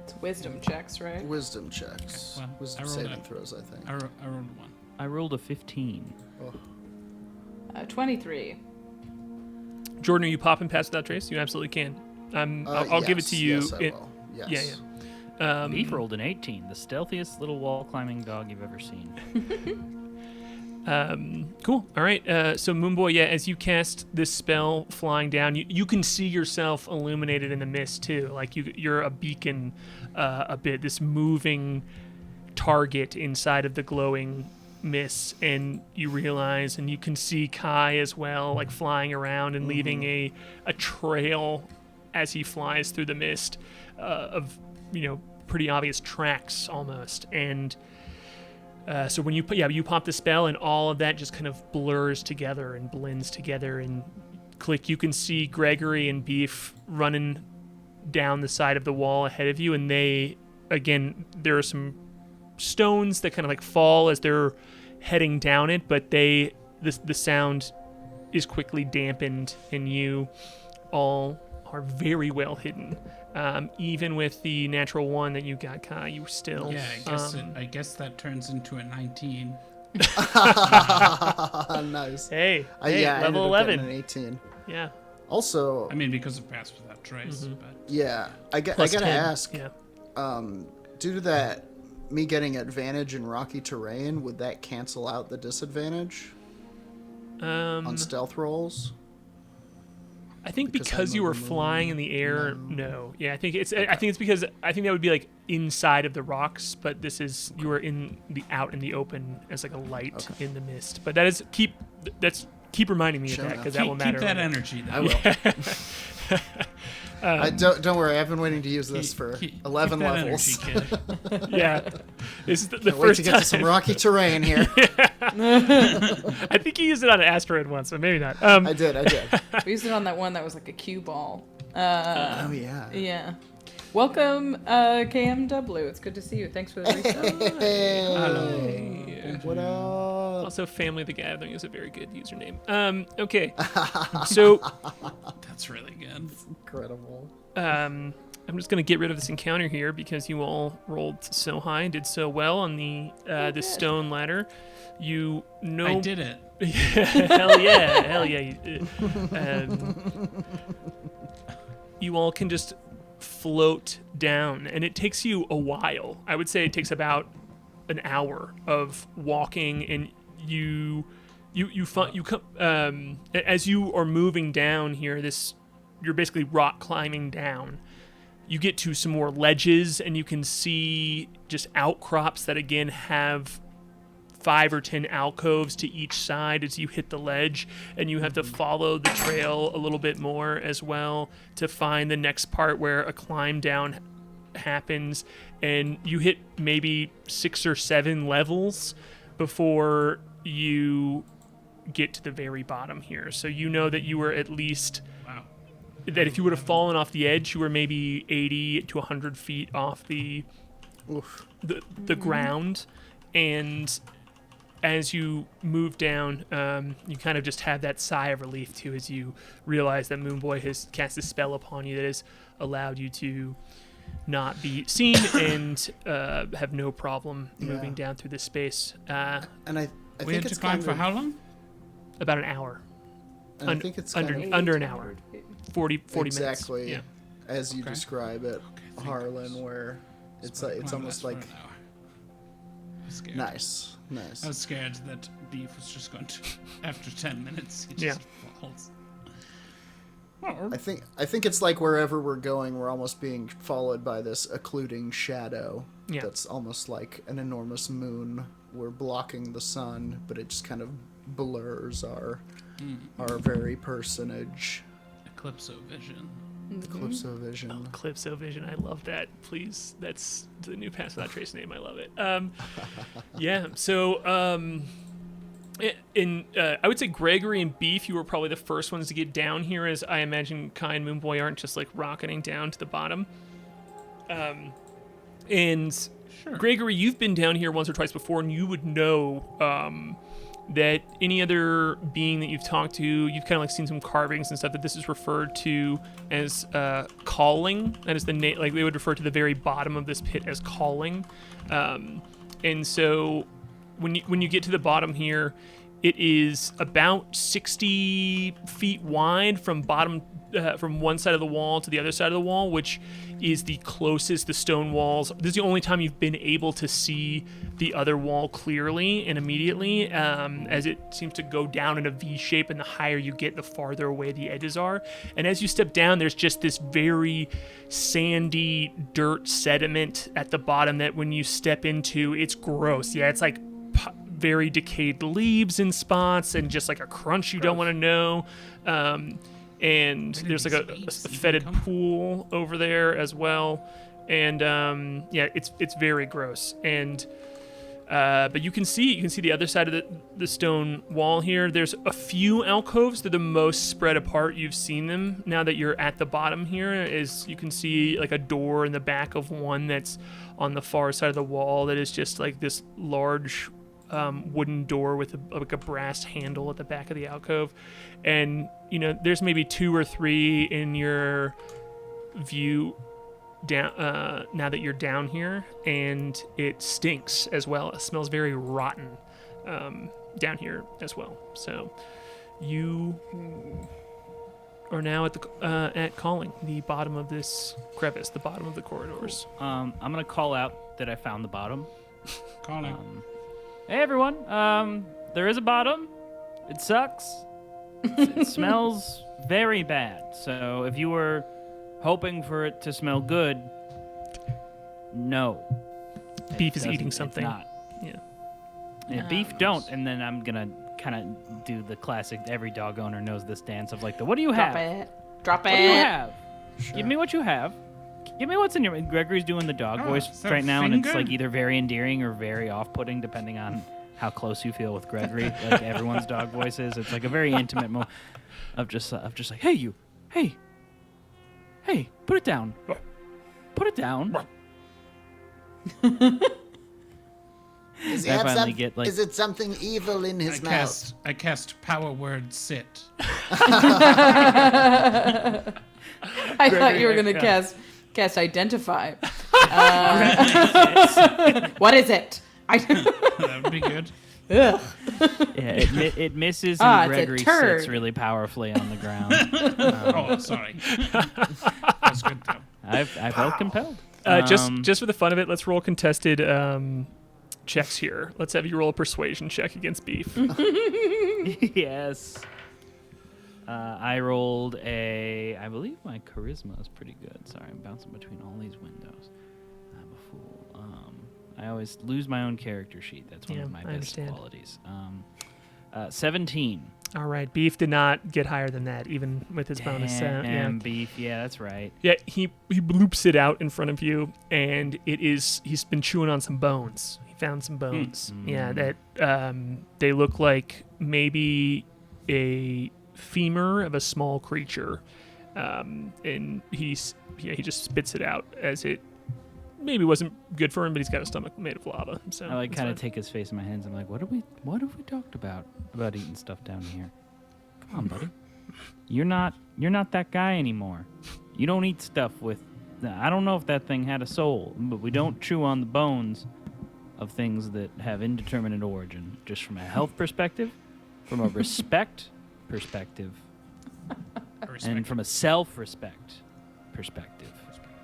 It's wisdom checks, right? Wisdom checks. Okay, well, I Wisdom rolled saving a- throws, I think. I rolled one. I rolled a 15. 23. Jordan, are you popping past without trace? You absolutely can. I'll give it to you. Yes, I will. Yes. Yeah, yeah. Beef rolled an 18, the stealthiest little wall climbing dog you've ever seen. Cool. All right. So Moonboy, yeah, as you cast this spell flying down, you can see yourself illuminated in the mist too. Like you're a beacon, a bit, this moving target inside of the glowing mist, and you realize, and you can see Kai as well, like flying around and leaving a trail as he flies through the mist of pretty obvious tracks almost. And So when you pop the spell, and all of that just kind of blurs together and blends together. And Klik, you can see Gregory and Beef running down the side of the wall ahead of you, and there are some stones that kind of like fall as they're heading down it, but the sound is quickly dampened, and you all are very well hidden. Even with the natural one that you got, K.A.I, you still... Yeah, I guess that turns into a 19. Nice. Hey, yeah, level I ended 11. up getting an 18. Yeah. Also, I mean, because of Pass Without Trace, but... yeah, I Plus gotta 10. ask, Yeah. due to that, me getting advantage in rocky terrain, would that cancel out the disadvantage on stealth rolls? I think Because because I'm you on were the moon? flying in the air, no. Yeah, I think it's because I think that would be like inside of the rocks, but this is you are out in the open as like a light in the mist. But keep reminding me Sure of that enough. because that will matter. Keep that later. energy, though. I will. Don't worry, I've been waiting to use this for 11 keep that levels. energy, kid. Yeah, this is the Can't wait first to get time. to some rocky terrain here. I think he used it on an asteroid once, but maybe not. I did. We used it on that one that was like a cue ball. Oh yeah. Yeah. Welcome, KMW. It's good to see you. Thanks for the resub. Hey, what up? Also, Family the Gathering is a very good username. Okay, so That's really good. Incredible. I'm just gonna get rid of this encounter here because you all rolled so high and did so well on the stone ladder. You know, I did it. hell yeah. You all can just float down, and it takes you a while. I would say it takes about an hour of walking, and as you are moving down here, you're basically rock climbing down. You get to some more ledges, and you can see just outcrops that again have 5 or 10 alcoves to each side as you hit the ledge, and you have to follow the trail a little bit more as well to find the next part where a climb down happens, and you hit maybe 6 or 7 levels before you get to the very bottom here. So you know that you were at least Wow. that if you would have fallen off the edge, you were maybe 80 to 100 feet off the ground, and as you move down, you kind of just have that sigh of relief too as you realize that Moonboy has cast a spell upon you that has allowed you to not be seen and have no problem moving down through this space. And I We think had it's to climb kind for of, how long? About an hour. and I think it's kind of Under an hour. 40 exactly minutes. as you Okay. describe it, thank Harlan, you. where it's Climb almost that for like an hour. I was scared. nice. I was scared that Beef was just going to, after 10 minutes, he Yeah. just falls. I think it's like wherever we're going, we're almost being followed by this occluding shadow. Yeah. That's almost like an enormous moon. We're blocking the sun, but it just kind of blurs our very personage. Eclipso vision. Calypso vision. Calypso Vision, I love that. Please, that's the new Pass Without Trace name. I love it. Yeah. So, I would say Gregory and Beef, you were probably the first ones to get down here, as I imagine K.A.I and Moonboy aren't just like rocketing down to the bottom. And Sure. Gregory, you've been down here once or twice before, and you would know that any other being that you've talked to, you've kind of like seen some carvings and stuff, that this is referred to as calling. That is the name, like they would refer to the very bottom of this pit as calling. And so when you get to the bottom here, it is about 60 feet wide from one side of the wall to the other side of the wall, which is the closest the stone walls. This is the only time you've been able to see the other wall clearly and immediately, as it seems to go down in a V shape, and the higher you get, the farther away the edges are. And as you step down, there's just this very sandy dirt sediment at the bottom that when you step into, it's gross. Yeah, it's like very decayed leaves in spots and just like a crunch you don't want to know. And there's like a fetid pool over there as well. And yeah, it's very gross. And But you can see the other side of the stone wall here. There's a few alcoves. They're the most spread apart you've seen them. Now that you're at the bottom here, is you can see like a door in the back of one that's on the far side of the wall that is just like this large wooden door with a brass handle at the back of the alcove. And, there's maybe 2 or 3 in your view down now that you're down here, and it stinks as well. It smells very rotten down here as well. So you are now at calling the bottom of this crevice, the bottom of the corridors. I'm gonna call out that I found the bottom. Calling. Hey everyone, there is a bottom. It sucks. It smells very bad. So if you were hoping for it to smell good, no. Beef is eating something. It's not. Yeah. Beef don't. And then I'm gonna kind of do the classic. Every dog owner knows this dance of like what do you have? Drop it. What do you have? Sure. Give me what you have. Give me what's in your. Gregory's doing the dog voice right now, and it's like either very endearing or very off-putting, depending on how close you feel with Gregory. Like everyone's dog voice is. It's like a very intimate moment of just like, hey you, hey, put it down, put it down. Is it something evil in his mouth? I cast power word sit. I thought you were going to cast identify. What is it? That would be good. Ugh. Yeah, it misses, and Gregory turd. sits really powerfully on the ground. Oh, sorry. That's good though. I felt compelled. Just for the fun of it, let's roll contested checks here. Let's have you roll a persuasion check against Beef. Yes. I rolled I believe my charisma is pretty good. Sorry, I'm bouncing between all these windows. I'm a fool. I always lose my own character sheet. That's one of my best qualities. 17. All right, Beef did not get higher than that, even with his bonus. Beef. Yeah, that's right. Yeah, he bloops it out in front of you, and he's been chewing on some bones. He found some bones. Yeah, that they look like maybe a femur of a small creature, and he just spits it out as it maybe wasn't good for him, but he's got a stomach made of lava. So I kind of take his face in my hands. I'm like, what have we talked about eating stuff down here? Come on, buddy. You're not that guy anymore. You don't eat stuff with. I don't know if that thing had a soul, but we don't chew on the bones of things that have indeterminate origin. Just from a health perspective, from a respect perspective, and from a self-respect perspective.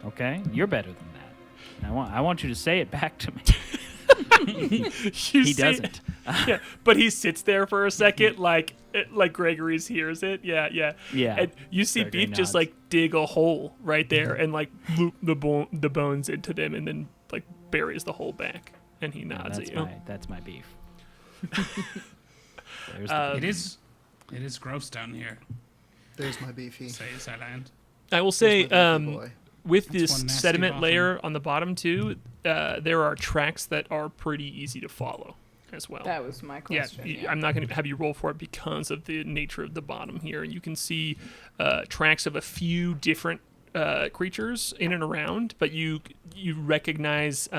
Okay, you're better than that. I want you to say it back to me. He doesn't. Yeah, but he sits there for a second, like Gregory's hears it. Yeah. And you see Gregory Beef just like dig a hole right there and like loop the bones into them, and then like buries the hole back, and he nods at you. That's my Beef. It is gross down here. There's my Beefy. Says I land. I will say, with That's this sediment layer on the bottom too, there are tracks that are pretty easy to follow as well. That was my question. Yeah. I'm not going to have you roll for it because of the nature of the bottom here. You can see tracks of a few different creatures in and around, but you recognize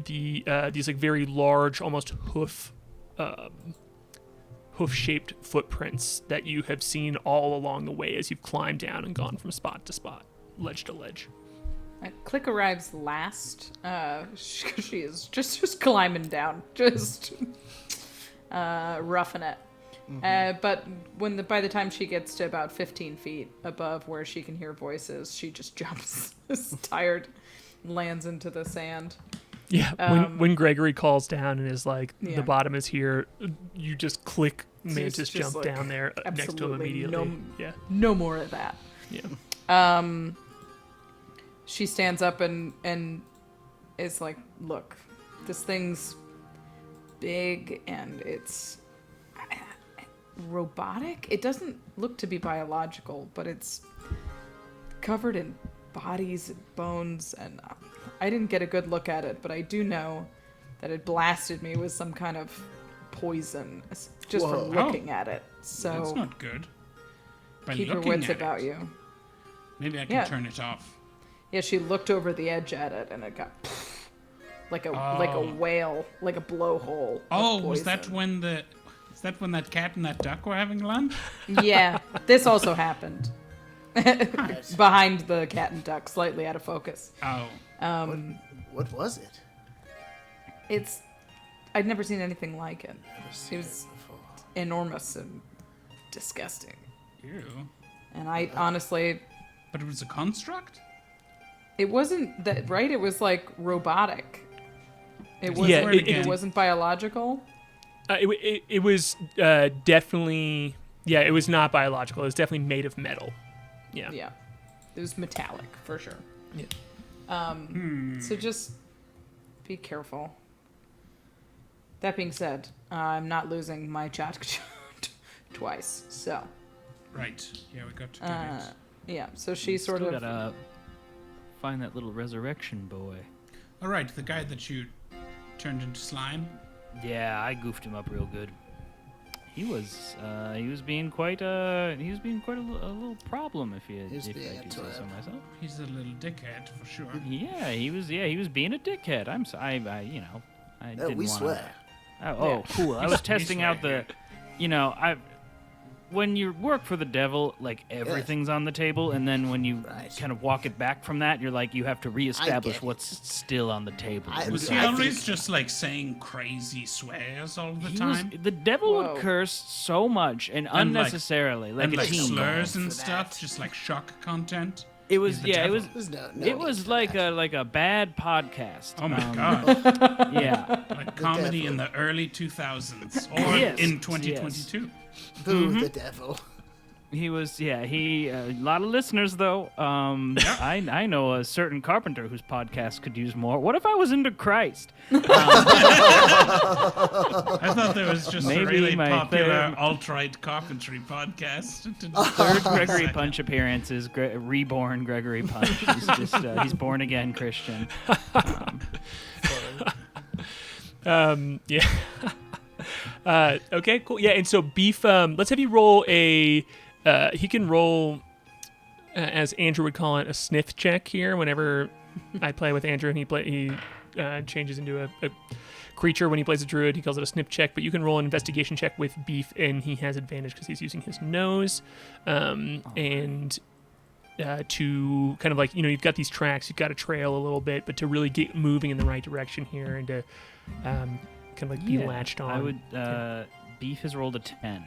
these like very large, almost hoof-shaped footprints that you have seen all along the way as you've climbed down and gone from spot to spot, ledge to ledge. Klik arrives last. She is just climbing down, just roughing it. But by the time she gets to about 15 feet above where she can hear voices, she just jumps, is tired, lands into the sand. Yeah, when Gregory calls down and is like, the bottom is here, you just click, Mantis jump like, down there next to him immediately. No more of that. Yeah. She stands up and is like, look, this thing's big and it's robotic. It doesn't look to be biological, but it's covered in bodies and bones, and I didn't get a good look at it, but I do know that it blasted me with some kind of poison just from looking at it. So That's not good. By keep your looking wits at about it. you. Maybe I can turn it off. Yeah, she looked over the edge at it, and it got like a whale, like a blowhole. Oh, was that when that cat and that duck were having lunch? Yeah, this also happened. Behind the cat and duck, slightly out of focus. Oh. What was it? I'd never seen anything like it. It was enormous and disgusting. Ew. And I honestly... But it was a construct? It wasn't that, right? It was like robotic. It wasn't, Yeah, it wasn't biological. It was definitely... Yeah, it was not biological. It was definitely made of metal. Yeah. Yeah. It was metallic, for sure. Yeah. So just be careful. That being said, I'm not losing my chat twice, so... Right. Yeah, we got to do it. Yeah, so she sort Still of... gotta find that little resurrection boy. All right, the guy that you turned into slime. Yeah, I goofed him up real good. He was being quite a little problem if I do say so myself. He's a little dickhead for sure. Yeah, he was being a dickhead. I didn't We wanna... swear. Oh, cool. I was testing out the, when you work for the devil, like everything's on the table, and then when you kind of walk it back from that, you're like you have to reestablish what's still on the table. Was he always just like saying crazy swears all the time? The devil would curse so much and unnecessarily, like and a like teen. slurs and stuff, just like shock content. It was He's the devil. it was like a bad podcast. Oh my god. Yeah. Like comedy in the early 2000s or in 2022. Boo the devil. He was, a lot of listeners, though. I know a certain carpenter whose podcast could use more. What if I was into Christ? I thought there was just a really popular alt-right carpentry podcast. Third Gregory Punch appearance is reborn Gregory Punch. He's just, he's born again Christian. Yeah. Okay, cool. Yeah, and so Beef, let's have you roll a... he can roll, as Andrew would call it, a sniff check here. Whenever I play with Andrew and he changes into a creature when he plays a druid, he calls it a sniff check. But you can roll an investigation check with Beef, and he has advantage because he's using his nose. And to kind of like, you've got these tracks, you've got to trail a little bit, but to really get moving in the right direction here and to kind of like be latched on. I would. Beef has rolled a 10.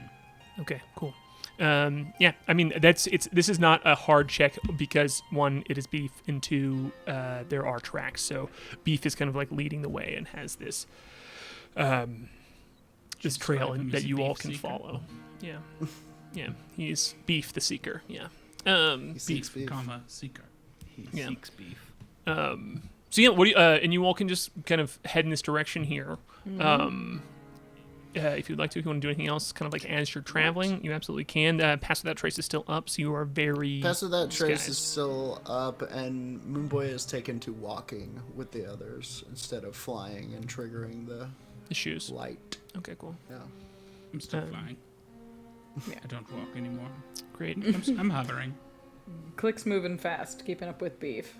Okay, cool. Yeah, I mean this is not a hard check because one, it is Beef, and two, there are tracks. So Beef is kind of like leading the way and has this this trail that you all can follow. Yeah, yeah, he's Beef the Seeker. Yeah, Beef, comma seeker. He seeks beef. So yeah, what do you, and you all can just kind of head in this direction here. If you'd like to, if you want to do anything else, kind of like as you're traveling, you absolutely can. Pass Without Trace is still up, so you are very... Pass Without Trace is still up, and Moonboy is taken to walking with the others instead of flying and triggering the shoes. Light. Okay, cool. Yeah. I'm still flying. Yeah. I don't walk anymore. Great. I'm hovering. Klik's moving fast, keeping up with Beef.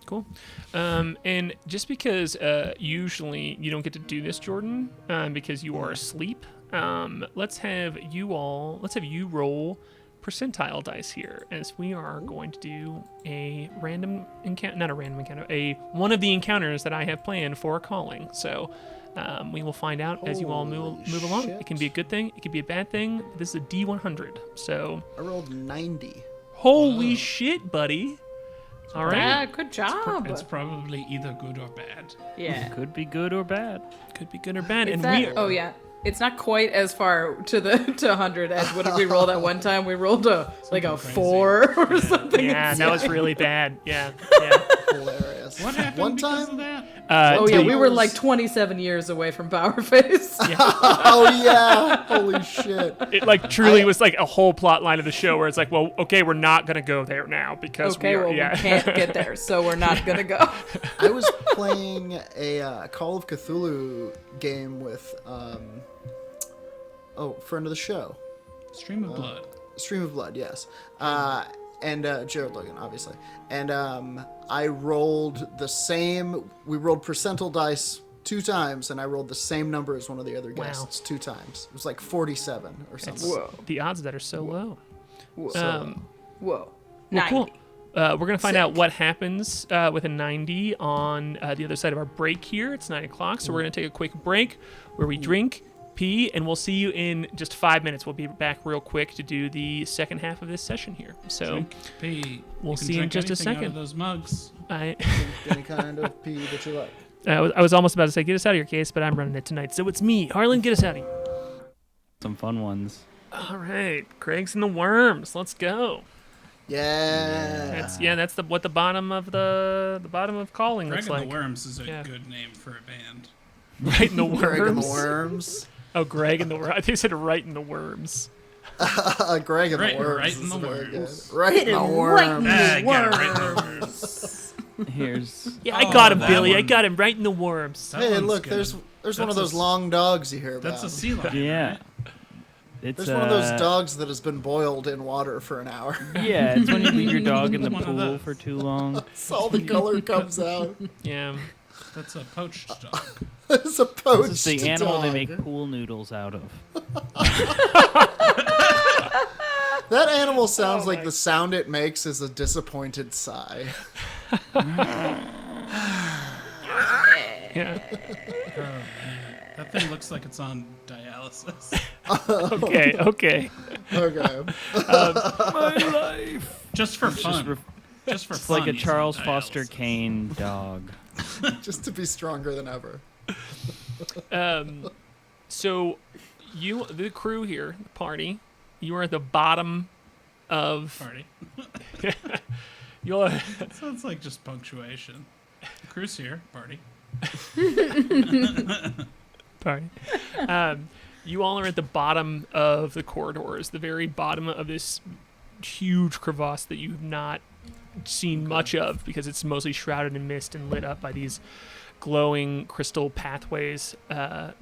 Cool. And just because usually you don't get to do this, Jordan, because you are asleep, let's have you roll percentile dice here, as we are going to do a random encounter, not a random encounter, one of the encounters that I have planned for calling. So we will find out as you all move along. Shit. It can be a good thing, it can be a bad thing. This is a D100, so... I rolled 90. Holy shit, buddy. All right. Yeah, good job. It's probably either good or bad. Yeah. Could be good or bad. Could be good or bad. It's And that, we are... oh yeah. It's not quite as far to 100 as what did we roll that one time? We rolled a 4 or something. Yeah, that was really bad. Yeah. Hilarious. What happened One because time, of that? Oh yeah, we were was- like 27 years away from Power Face. Oh yeah! Holy shit! It like truly was like a whole plot line of the show where it's like, well, okay, we're not gonna go there now because Okay, we are, well yeah. we can't get there, so we're not gonna go. I was playing a Call of Cthulhu game with friend of the show, Stream of Blood. Stream of Blood, yes, and Jared Logan, obviously, and I rolled the same. We rolled percentile dice 2 times, and I rolled the same number as one of the other guests 2 times. It was like 47 or something. Whoa, The odds of that are so low. whoa, whoa. Well, cool. 90. We're going to find out what happens with a 90 on the other side of our break here. It's 9 o'clock, so we're going to take a quick break where we drink, pee, and we'll see you in just 5 minutes. We'll be back real quick to do the second half of this session here. So Drink, pee. we'll You can see in drink just a anything out second. of those mugs. Any kind of pee that you like. I was almost about to say, get us out of your case, but I'm running it tonight. So it's me. Harlan, get us out of here. Some fun ones. All right. Craig's and the Worms. Let's go. Yeah. That's what the bottom of the bottom of calling Greg looks and like. the Worms is a Yeah. good name for a band. Right in the worms. Greg and the Worms. Oh, Greg and the Worms. I think you said right in the worms. Greg and Right- the Worms. right in is the very worms. good. Right in the Worms. I got it right in the worms. Here's Yeah, I got him, that Billy. I one. got him right in the worms. That Hey, one's look, good. there's one That's of those a- long dogs you hear about. That's a sea lion. yeah. Right? It's There's one of those dogs that has been boiled in water for an hour. Yeah, it's when you leave your dog in the One of pool those. for too long. So all the color comes out. Yeah. That's a poached dog. It's a poached This is the animal dog. they make pool noodles out of. That animal sounds like the sound it makes is a disappointed sigh. Yeah. That thing looks like it's on dialysis. Okay. Okay. Okay. My life. Just for fun. Just for It's fun. like a he's Charles on Foster dialysis. Kane dog. Just to be stronger than ever. So, you, the crew here, the party, you are at the bottom of. Party. You'll. That sounds like just punctuation. The crew's here. Party. Party. You all are at the bottom of the corridors, the very bottom of this huge crevasse that you have not seen much of because it's mostly shrouded in mist and lit up by these glowing crystal pathways,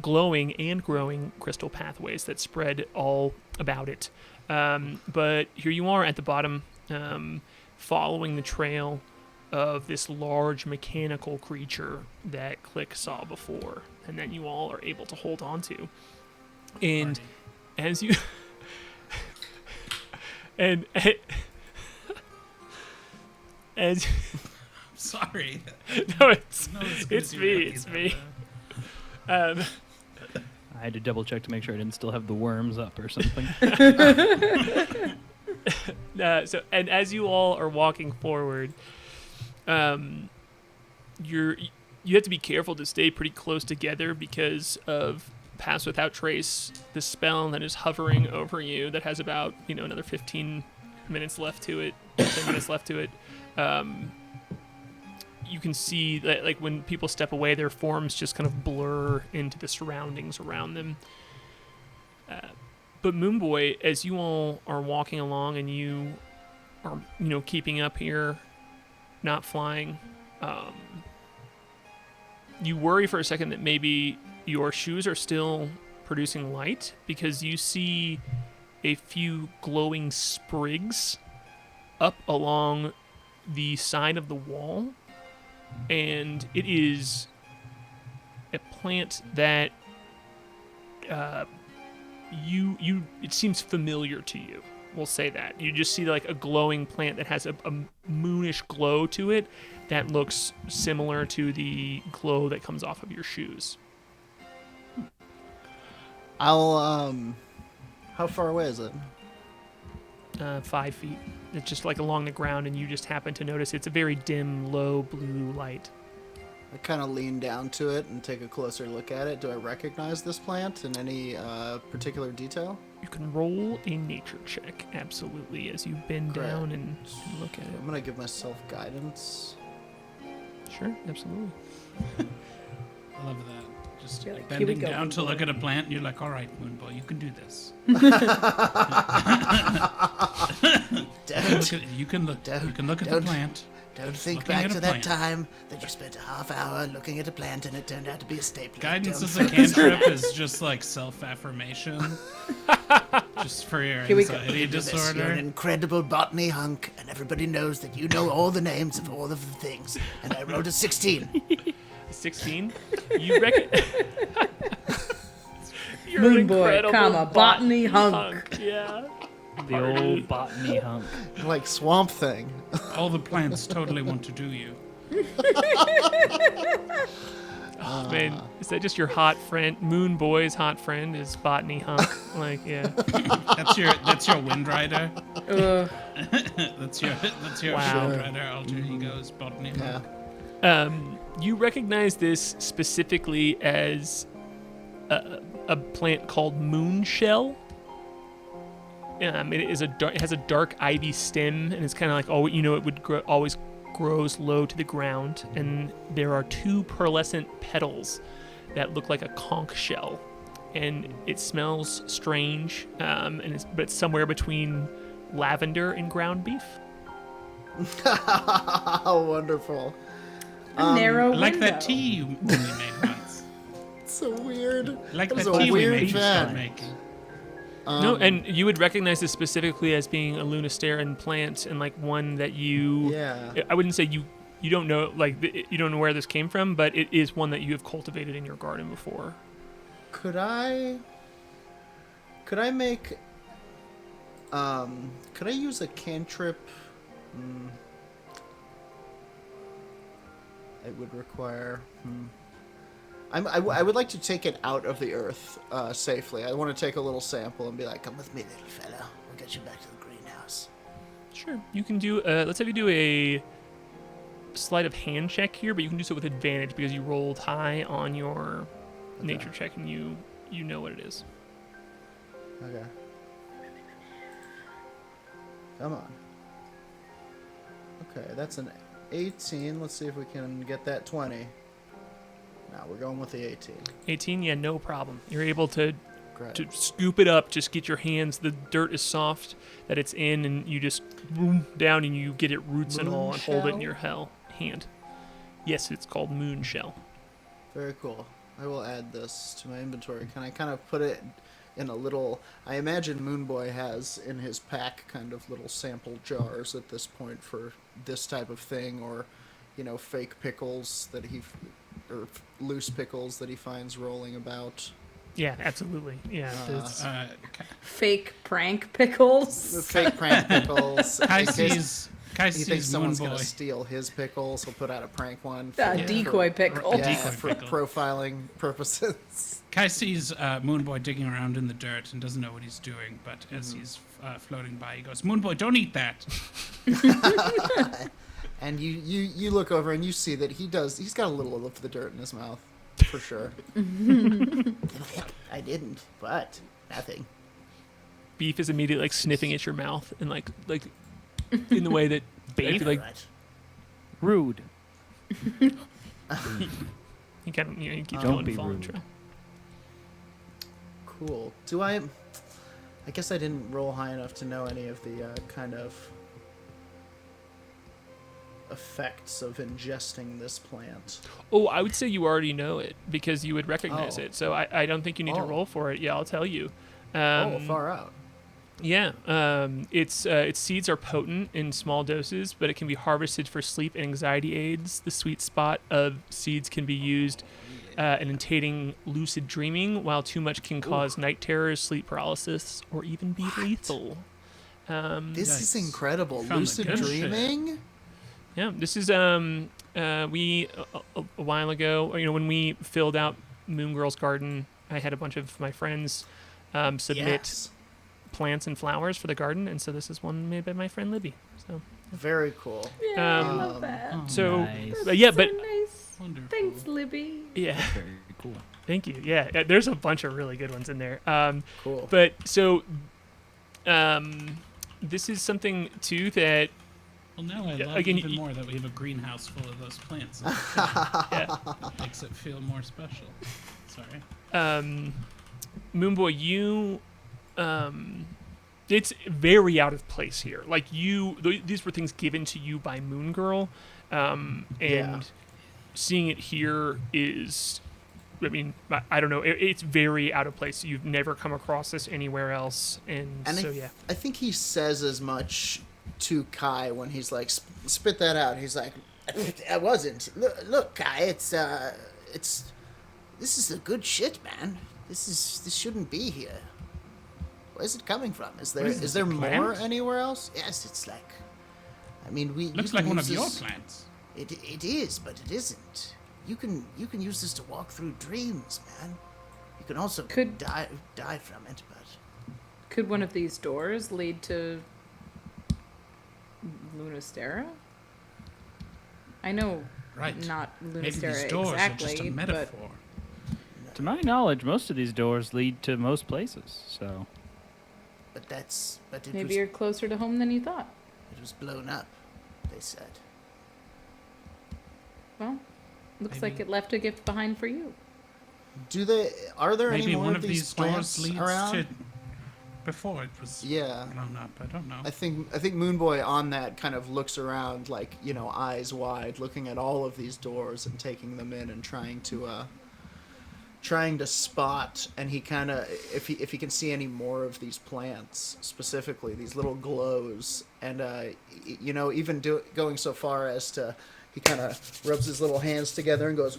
glowing and growing crystal pathways that spread all about it. But here you are at the bottom, following the trail of this large mechanical creature that Klik saw before and that you all are able to hold on to. And Party. as you and as Sorry. no, it's No, good it's to me, do it's that. me. I had to double check to make sure I didn't still have the worms up or something. So and as you all are walking forward, you have to be careful to stay pretty close together because of Pass Without Trace, the spell that is hovering over you that has about another 15 minutes left to it, 10 minutes left to it. You can see that like when people step away, their forms just kind of blur into the surroundings around them. But Moonboy, as you all are walking along and you are, keeping up here, not flying, you worry for a second that maybe your shoes are still producing light because you see a few glowing sprigs up along the side of the wall, and it is a plant that it seems familiar to you. We'll say that. You just see like a glowing plant that has a moonish glow to it that looks similar to the glow that comes off of your shoes. How far away is it? 5 feet. It's just like along the ground, and you just happen to notice it's a very dim, low blue light. I kind of lean down to it and take a closer look at it. Do I recognize this plant in any particular detail? You can roll a nature check, absolutely, as you bend Correct. down and look at it. I'm gonna give myself guidance. Sure, absolutely. I love that. Just You're like, "Here we bending go, down to Moonboy." look at a plant, and you're like, all right, Moonboy, you can do this. You can look at the plant. Don't think Looking back at a to that plant. time that you spent a half hour looking at a plant and it turned out to be a stapler. Guidance Don't as a cantrip is just like self-affirmation. Just for your Here we go. anxiety do this. You're an disorder. incredible botany hunk, and everybody knows that you know all the names of all of the things. And I rolled a 16. 16. You reckon? You're an Moonboy, incredible botany hunk. Yeah. The old botany hunk. Like Swamp Thing. All the plants totally want to do you. Oh, man, is that just your hot friend? Moonboy's hot friend is Botany Hunk. Like, yeah. That's your Wind Rider. That's your Wow. Wind Rider alter ego's botany. Yeah. You recognize this specifically as a plant called moonshell. It has a dark ivy stem, and it's kind of like it would always grows low to the ground, and there are 2 pearlescent petals that look like a conch shell, and it smells strange, but it's somewhere between lavender and ground beef. Oh, wonderful. A narrow Like window. that tea we made once. It's so weird. Like That that was a tea we weird made you start fan. making. No, and you would recognize this specifically as being a Lunastaran plant, and like one that you. Yeah. I wouldn't say you don't know, like you don't know where this came from, but it is one that you have cultivated in your garden before. Could I make could I use a cantrip? It would require I would like to take it out of the earth safely. I want to take a little sample and be like, Come with me, little fella. We'll get you back to the greenhouse. Sure, you can do. Let's have you do a sleight of hand check here, but you can do so with advantage because you rolled high on your nature check and you know what it is. okay. Come on. Okay, that's an 18. Let's see if we can get that 20. No, we're going with the 18. 18, yeah, no problem. You're able to Great. scoop it up, just get your hands. The dirt is soft that it's in, and you just boom down and you get it roots and all, and hold it in your hand. Yes, it's called moonshell. Very cool. I will add this to my inventory. Can I kind of put it in a little... I imagine Moonboy has in his pack kind of little sample jars at this point for this type of thing, or, fake pickles that or loose pickles that he finds rolling about. Yeah, absolutely. Yeah. it's- Fake prank pickles. Fake prank pickles. Kai In case sees he thinks someone's going to Moonboy. steal his pickles. He'll put out a prank one. Decoy pickles. Yeah, Decoy for pickle. profiling purposes. Kai sees Moonboy digging around in the dirt and doesn't know what he's doing, but as he's floating by, he goes, Moonboy, don't eat that. And you look over and you see that he's got a little of the dirt in his mouth, for sure. I didn't, but nothing. Beef is immediately like sniffing at your mouth and like in the way that Beef? like Right. Rude. he kind of he keeps Don't going be and following rude. trail. Cool. I guess I didn't roll high enough to know any of the kind of effects of ingesting this plant. Oh, I would say you already know it because you would recognize Oh. it. So I don't think you need to Oh. roll for it. Yeah, I'll tell you. Far out. Yeah, its seeds are potent in small doses, but it can be harvested for sleep and anxiety aids. The sweet spot of seeds can be used in aiding lucid dreaming, while too much can cause night terrors, sleep paralysis, or even be lethal. This is Yikes. incredible. Found the Lucid good shit. dreaming? Yeah, this is we a while ago. When we filled out Moon Girl's garden, I had a bunch of my friends submit Yes. plants and flowers for the garden, and so this is one made by my friend Libby. So Very cool. Yeah, I Um, love that. so Nice. yeah, So but nice. Wonderful. Thanks, Libby. yeah, Very cool. thank you. Yeah, there's a bunch of really good ones in there. Cool. But so this is something too that Well, now I love again, even more that we have a greenhouse full of those plants. Yeah. Makes it feel more special. Sorry. Moonboy, you, it's very out of place here. Like these were things given to you by Moon Girl, and seeing it here is, I mean, I don't know. It's very out of place. You've never come across this anywhere else, and so yeah. I think he says as much to K.A.I when he's like, spit that out. He's like, I wasn't. Look, K.A.I, this is the good shit, man. This shouldn't be here. Where's it coming from? Is there more anywhere else? Yes, it's like, I mean, Looks like one of your plants. It is, but it isn't. You can use this to walk through dreams, man. You can also die from it, but Could one of these doors lead to Lunastera? I know, Right. not Maybe Lunastera these doors exactly, are just a metaphor. To my knowledge, most of these doors lead to most places. So it maybe you're closer to home than you thought. was blown up. They said. Well, looks Maybe. like it left a gift behind for you. Are there Maybe any more one of of these these doors plants leads around? to. Before it was. Yeah. Blown up. I don't know. I think Moonboy on that kind of looks around like, eyes wide, looking at all of these doors and taking them in and trying to spot, and he kind of, if he can see any more of these plants, specifically these little glows, and even going so far as to, he kind of rubs his little hands together and goes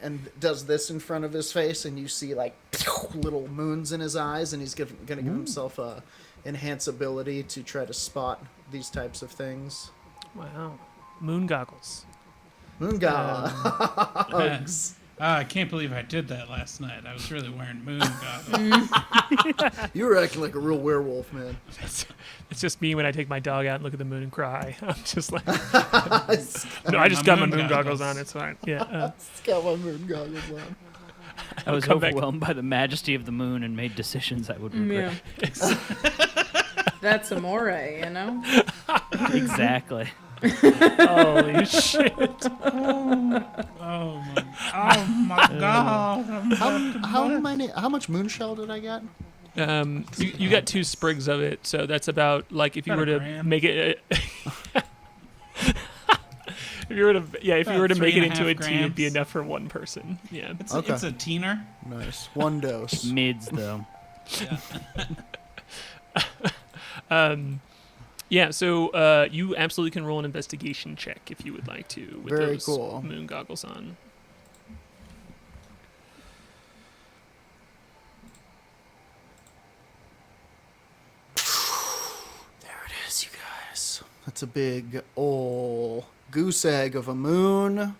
and does this in front of his face, and you see like little moons in his eyes, and he's gonna give himself a enhance ability to try to spot these types of things. Wow. Moon goggles. Moon goggles. I can't believe I did that last night. I was really wearing moon goggles. You were acting like a real werewolf, man. It's just me when I take my dog out and look at the moon and cry. I'm just like, no, I just got my moon goggles on. It's fine. Yeah. It's got my moon goggles on. I was come back. overwhelmed by the majesty of the moon and made decisions I would regret. That's amore, Exactly. Holy shit. Oh my god. How much moon shell did I get? You got 2 sprigs of it, so that's about like if you were to $1 make it. If you were to make it into a tea, it'd be grams. enough for one person. Yeah. It's Okay. a teener. Nice. One dose. Mids though. Yeah, so you absolutely can roll an investigation check if you would like to with Very those cool. moon goggles on. There it is, you guys. That's a big ol' goose egg of a moon.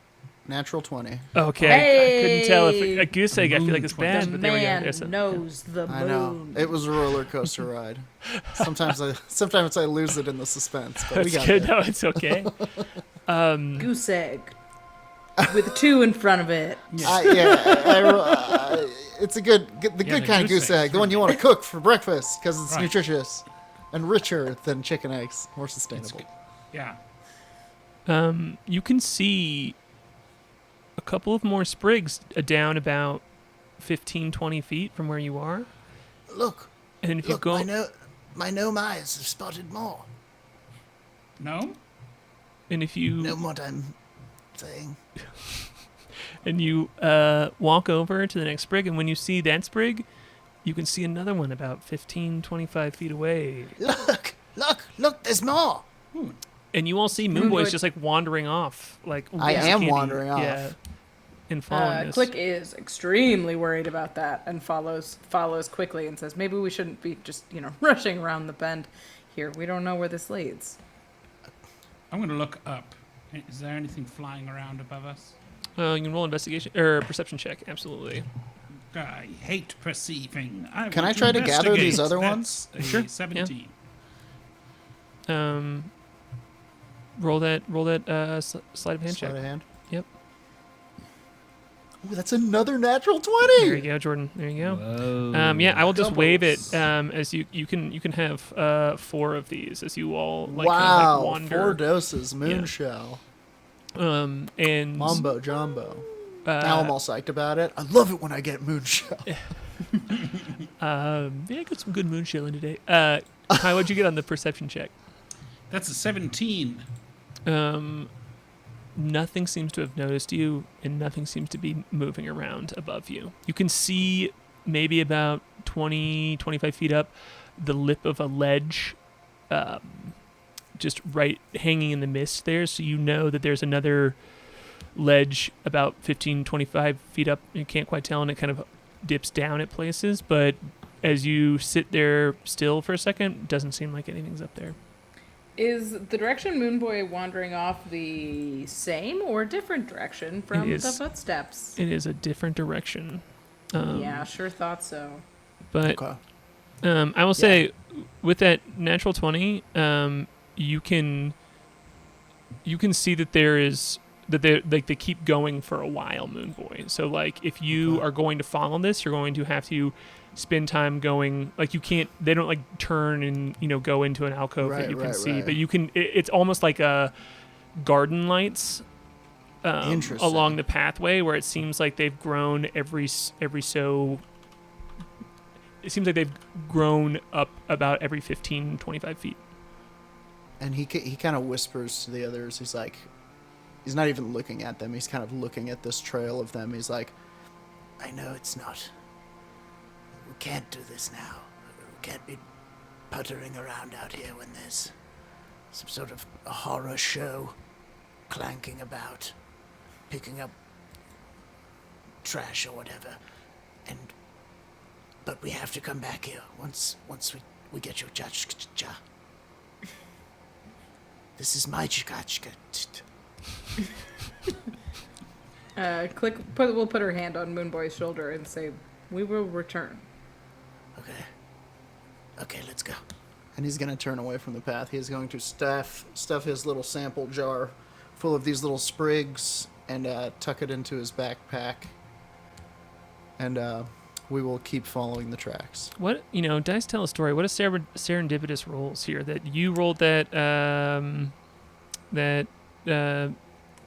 Natural 20. Okay, I couldn't tell if a goose egg. I feel like it's bad, The but there we go. man There's a- knows the moon. I know. It was a roller coaster ride. Sometimes I lose it in the suspense, but we That's got good. there. No, it's okay. Goose egg. With a 2 in front of it. It's a good the kind of goose goose eggs egg. The are one you want to cook for breakfast because it's Right. nutritious and richer than chicken eggs. More sustainable. Yeah. You can see a couple of more sprigs down about 15, 20 feet from where you are. Look, And if you go, my gnome eyes have spotted more. No? and if you Know what I'm saying? and you walk over to the next sprig, and when you see that sprig, you can see another one about 15, 25 feet away. Look, there's more. And you all see Moonboy's just like wandering off. Like I lots of am candy. wandering off. Yeah. And following this. Klik is extremely worried about that and follows quickly and says, maybe we shouldn't be just, rushing around the bend here. We don't know where this leads. I'm going to look up. Is there anything flying around above us? You can roll investigation or perception check. Absolutely. I hate perceiving. Can I want try to gather these investigate. other That's ones? a Sure, yeah. 17. Roll that sleight of hand Sleight check. of hand. Yep. Ooh, that's another natural There 20. you go, Jordan. There you go. Whoa. Yeah, I will just wave it Doubles. as you can have 4 of these as you all like Wow, kind of, like, wander. 4 doses, moon Yeah. shell. And Mambo jumbo. Now I'm all psyched about it. I love it when I get moon shell. I got some good moon shilling today. Kai, what'd you get on the perception check? That's a 17. Nothing seems to have noticed you, and nothing seems to be moving around above you. You can see maybe about 20, 25 feet up the lip of a ledge, just right hanging in the mist there, so you know that there's another ledge about 15, 25 feet up. You can't quite tell, and it kind of dips down at places, but as you sit there still for a second, it doesn't seem like anything's up there. Is the direction Moonboy wandering off the same or different direction from It the is. footsteps? It is a different direction. Yeah, sure thought so. But Okay. I will say, with that natural 20, you can see that they keep going for a while, Moonboy. So like, if you are going to follow this, you're going to have to spend time going. Like, you can't. They don't like turn and go into an alcove that you can see. right. But you can. It's almost like a garden lights. Interesting. Along the pathway, where it seems like they've grown every so. It seems like they've grown up about every 15, 25 feet. And he kind of whispers to the others. He's like, he's not even looking at them. He's kind of looking at this trail of them. He's like, I know it's not. We can't do this now. We can't be puttering around out here when there's some sort of a horror show clanking about, picking up trash or whatever. But we have to come back here once we get your cha. This is my chikachka. Klik will put her hand on Moonboy's shoulder and say, "We will return." Okay, let's go. and he's going to turn away from the path. He is going to stuff his little sample jar full of these little sprigs and tuck it into his backpack. And we will keep following the tracks. What, dice tell a story. What a serendipitous rolls here that you rolled that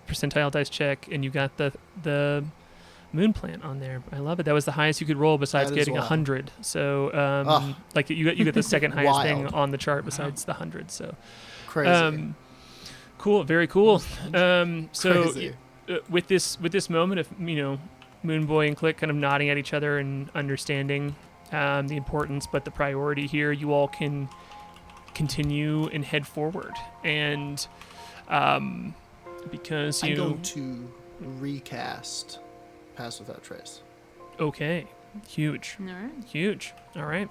percentile dice check and you got the moon plant on there. I love it. That was the highest you could roll besides That is getting wild. 100. So like you get the second highest thing Wild. on the chart besides the 100. So Crazy. cool, very cool. So Crazy. with this moment of Moonboy and Klik kind of nodding at each other and understanding the importance, but the priority here, you all can continue and head forward. And because I'm going to recast Pass Without Trace. Okay, huge. All right. Huge. All right.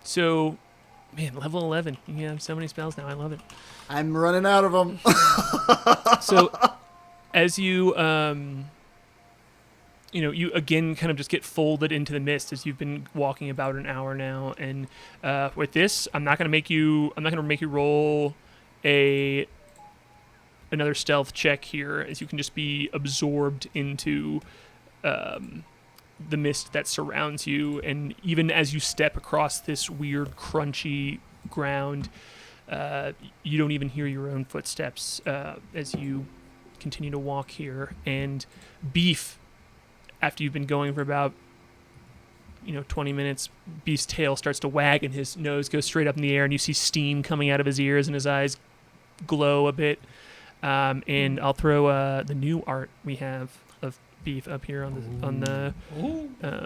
So, man, level 11. You have so many spells now. I love it. I'm running out of them. So, as you, you again kind of just get folded into the mist as you've been walking about an hour now. And with this, I'm not going to make you roll another stealth check here, as you can just be absorbed into the mist that surrounds you. And even as you step across this weird crunchy ground, you don't even hear your own footsteps as you continue to walk here. And Beef, after you've been going for about 20 minutes, Beef's tail starts to wag and his nose goes straight up in the air, and you see steam coming out of his ears and his eyes glow a bit. And I'll throw the new art we have of Beef up here on the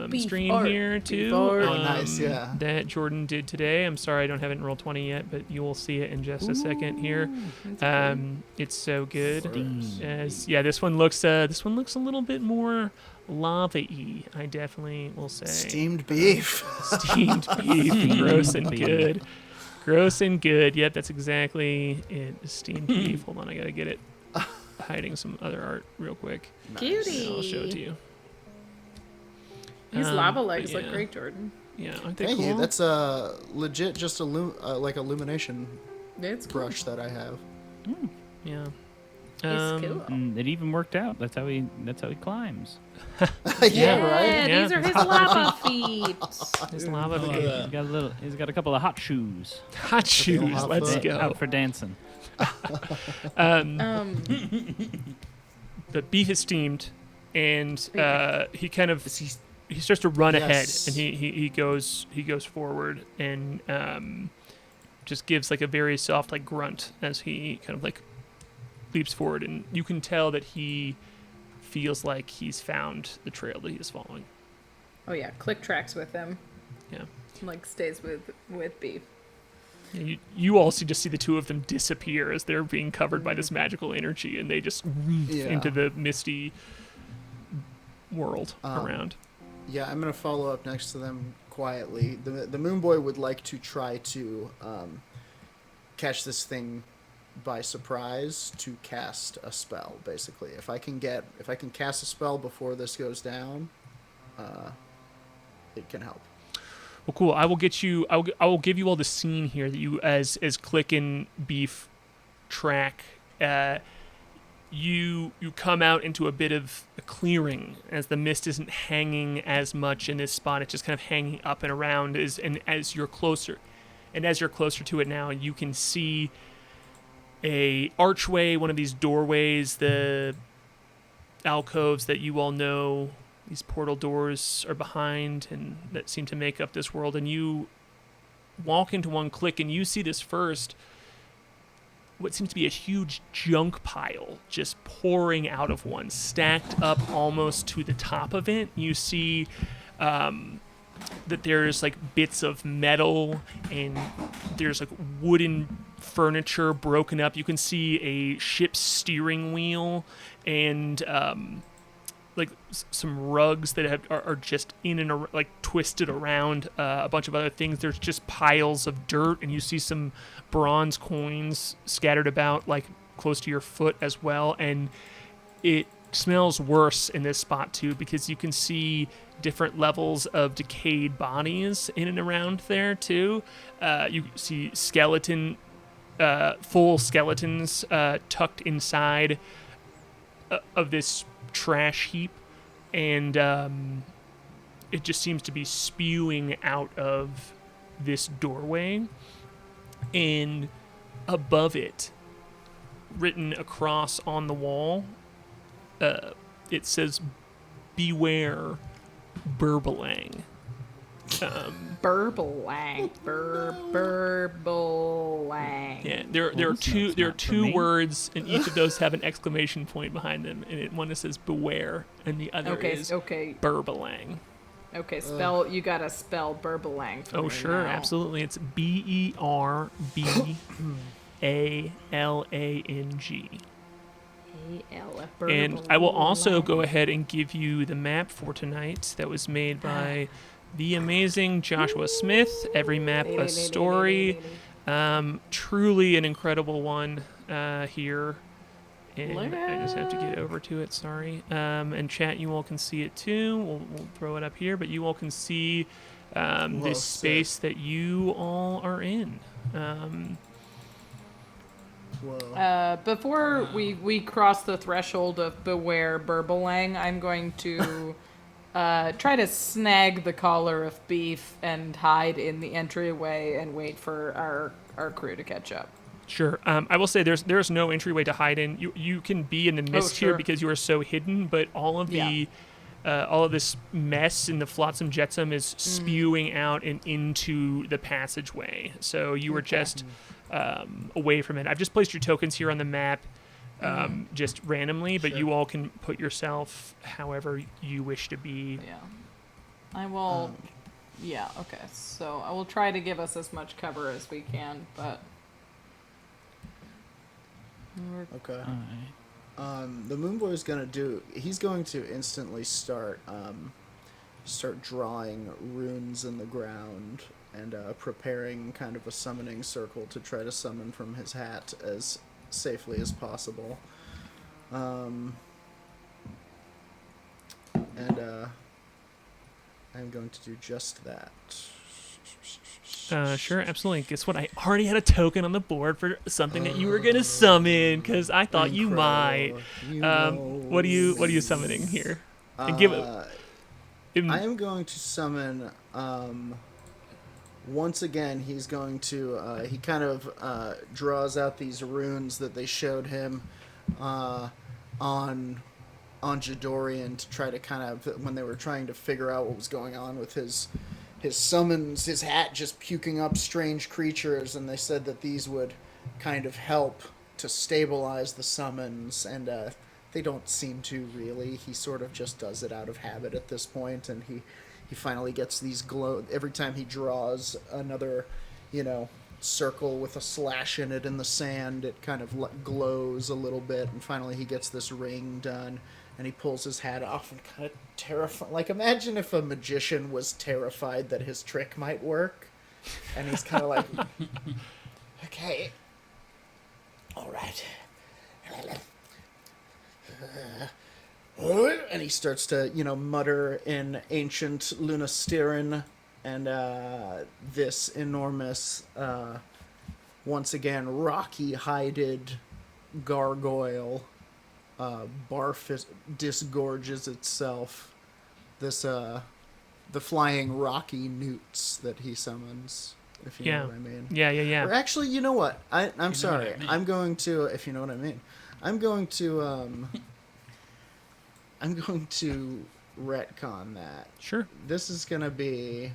Beef stream art. here Beef too. art. Oh, nice, yeah. That Jordan did today. I'm sorry I don't have it in roll 20 yet, but you will see it in just a second here. It's so good. This one looks a little bit more lava-y, I definitely will say. Steamed beef. Steamed beef, gross and good. Gross and good. Yep, that's exactly it. Steamed beef. Hold on, I gotta get it. Hiding some other art real quick. Cutie. I'll show it to you. These lava legs but look yeah. great, Jordan. Yeah, aren't they Thank cool? you. That's legit just a like illumination It's cool. brush that I have. Yeah. cool. It even worked out. That's how he climbs. Yeah, right. Yeah. These are his lava feet. His lava Look feet. at that. He's got a couple of hot shoes Hot shoes. hot Let's foot. go. out for dancing. The beef is steamed, and he kind of he starts to run ahead, Yes. and he goes forward and just gives like a very soft like grunt as he kind of like leaps forward, and you can tell that he feels like he's found the trail that he is following. Oh yeah, Klik tracks with him. Yeah. Like stays with Beef. You all see the two of them disappear as they're being covered by this magical energy, and they just into the misty world around. Yeah, I'm gonna follow up next to them quietly. The Moonboy would like to try to catch this thing by surprise to cast a spell. Basically, if I can cast a spell before this goes down, it can help. Well, cool. I will get you. I will give you all the scene here that you, as Klik and Beef track. You come out into a bit of a clearing as the mist isn't hanging as much in this spot. It's just kind of hanging up and around. As you're closer to it now, you can see a archway, one of these doorways, the alcoves that you all know. These portal doors are behind and that seem to make up this world. And you walk into one, Klik, and you see this first, what seems to be a huge junk pile just pouring out of one, stacked up almost to the top of it. You see that there's like bits of metal and there's like wooden furniture broken up. You can see a ship's steering wheel and like some rugs that are just in and like twisted around, a bunch of other things. There's just piles of dirt, and you see some bronze coins scattered about like close to your foot as well. And it smells worse in this spot too, because you can see different levels of decayed bodies in and around there too. You see full skeletons tucked inside of this trash heap, and it just seems to be spewing out of this doorway. And above it, written across on the wall, it says, "Beware, Burbalang." Burbalang. Burbalang. Yeah, there are two words, and each of those have an exclamation point behind them, and one that says "beware," and the other is Burbalang. Okay, you gotta spell Burbalang for Oh me sure, now. absolutely. It's BERBALANG. And I will also go ahead and give you the map for tonight that was made by the amazing Joshua Smith. Every map a story. Truly an incredible one here. And I just have to get over to it, sorry. And chat, you all can see it too. We'll throw it up here, but you all can see this space that you all are in. Before we cross the threshold of Beware Burbalang, I'm going to try to snag the collar of Beef and hide in the entryway and wait for our crew to catch up. Sure. I will say there's no entryway to hide in. You can be in the mist here because you are so hidden, but all of the all of this mess and the flotsam jetsam is spewing out and into the passageway. So you were just away from it. I've just placed your tokens here on the map just randomly, but you all can put yourself however you wish to be. Yeah. I will... yeah, okay. So I will try to give us as much cover as we can, but... Okay. The Moonboy is he's going to instantly start drawing runes in the ground and preparing kind of a summoning circle to try to summon from his hat as safely as possible. And I'm going to do just that. Sure, absolutely. Guess what? I already had a token on the board for something that you were gonna summon because I thought you might. What are you summoning here? And give it. I am going to summon. Once again, he's going to. He kind of draws out these runes that they showed him on Jadorian to try to kind of, when they were trying to figure out what was going on with his summons, his hat just puking up strange creatures, and they said that these would kind of help to stabilize the summons, and they don't seem to really. He sort of just does it out of habit at this point, and he finally gets these glow. Every time he draws another, circle with a slash in it in the sand, it kind of glows a little bit, and finally he gets this ring done, and he pulls his hat off and kind of terrified. Like, imagine if a magician was terrified that his trick might work, and he's kind of like, okay, all right. And he starts to, mutter in ancient Lunastiran, and this enormous, once again, rocky-hided gargoyle disgorges itself. This, the flying rocky newts that he summons, if you know what I mean. Yeah. Or actually, you know what? I'm sorry. I'm going to, if you know what I mean. I'm going to retcon that. Sure. This is gonna be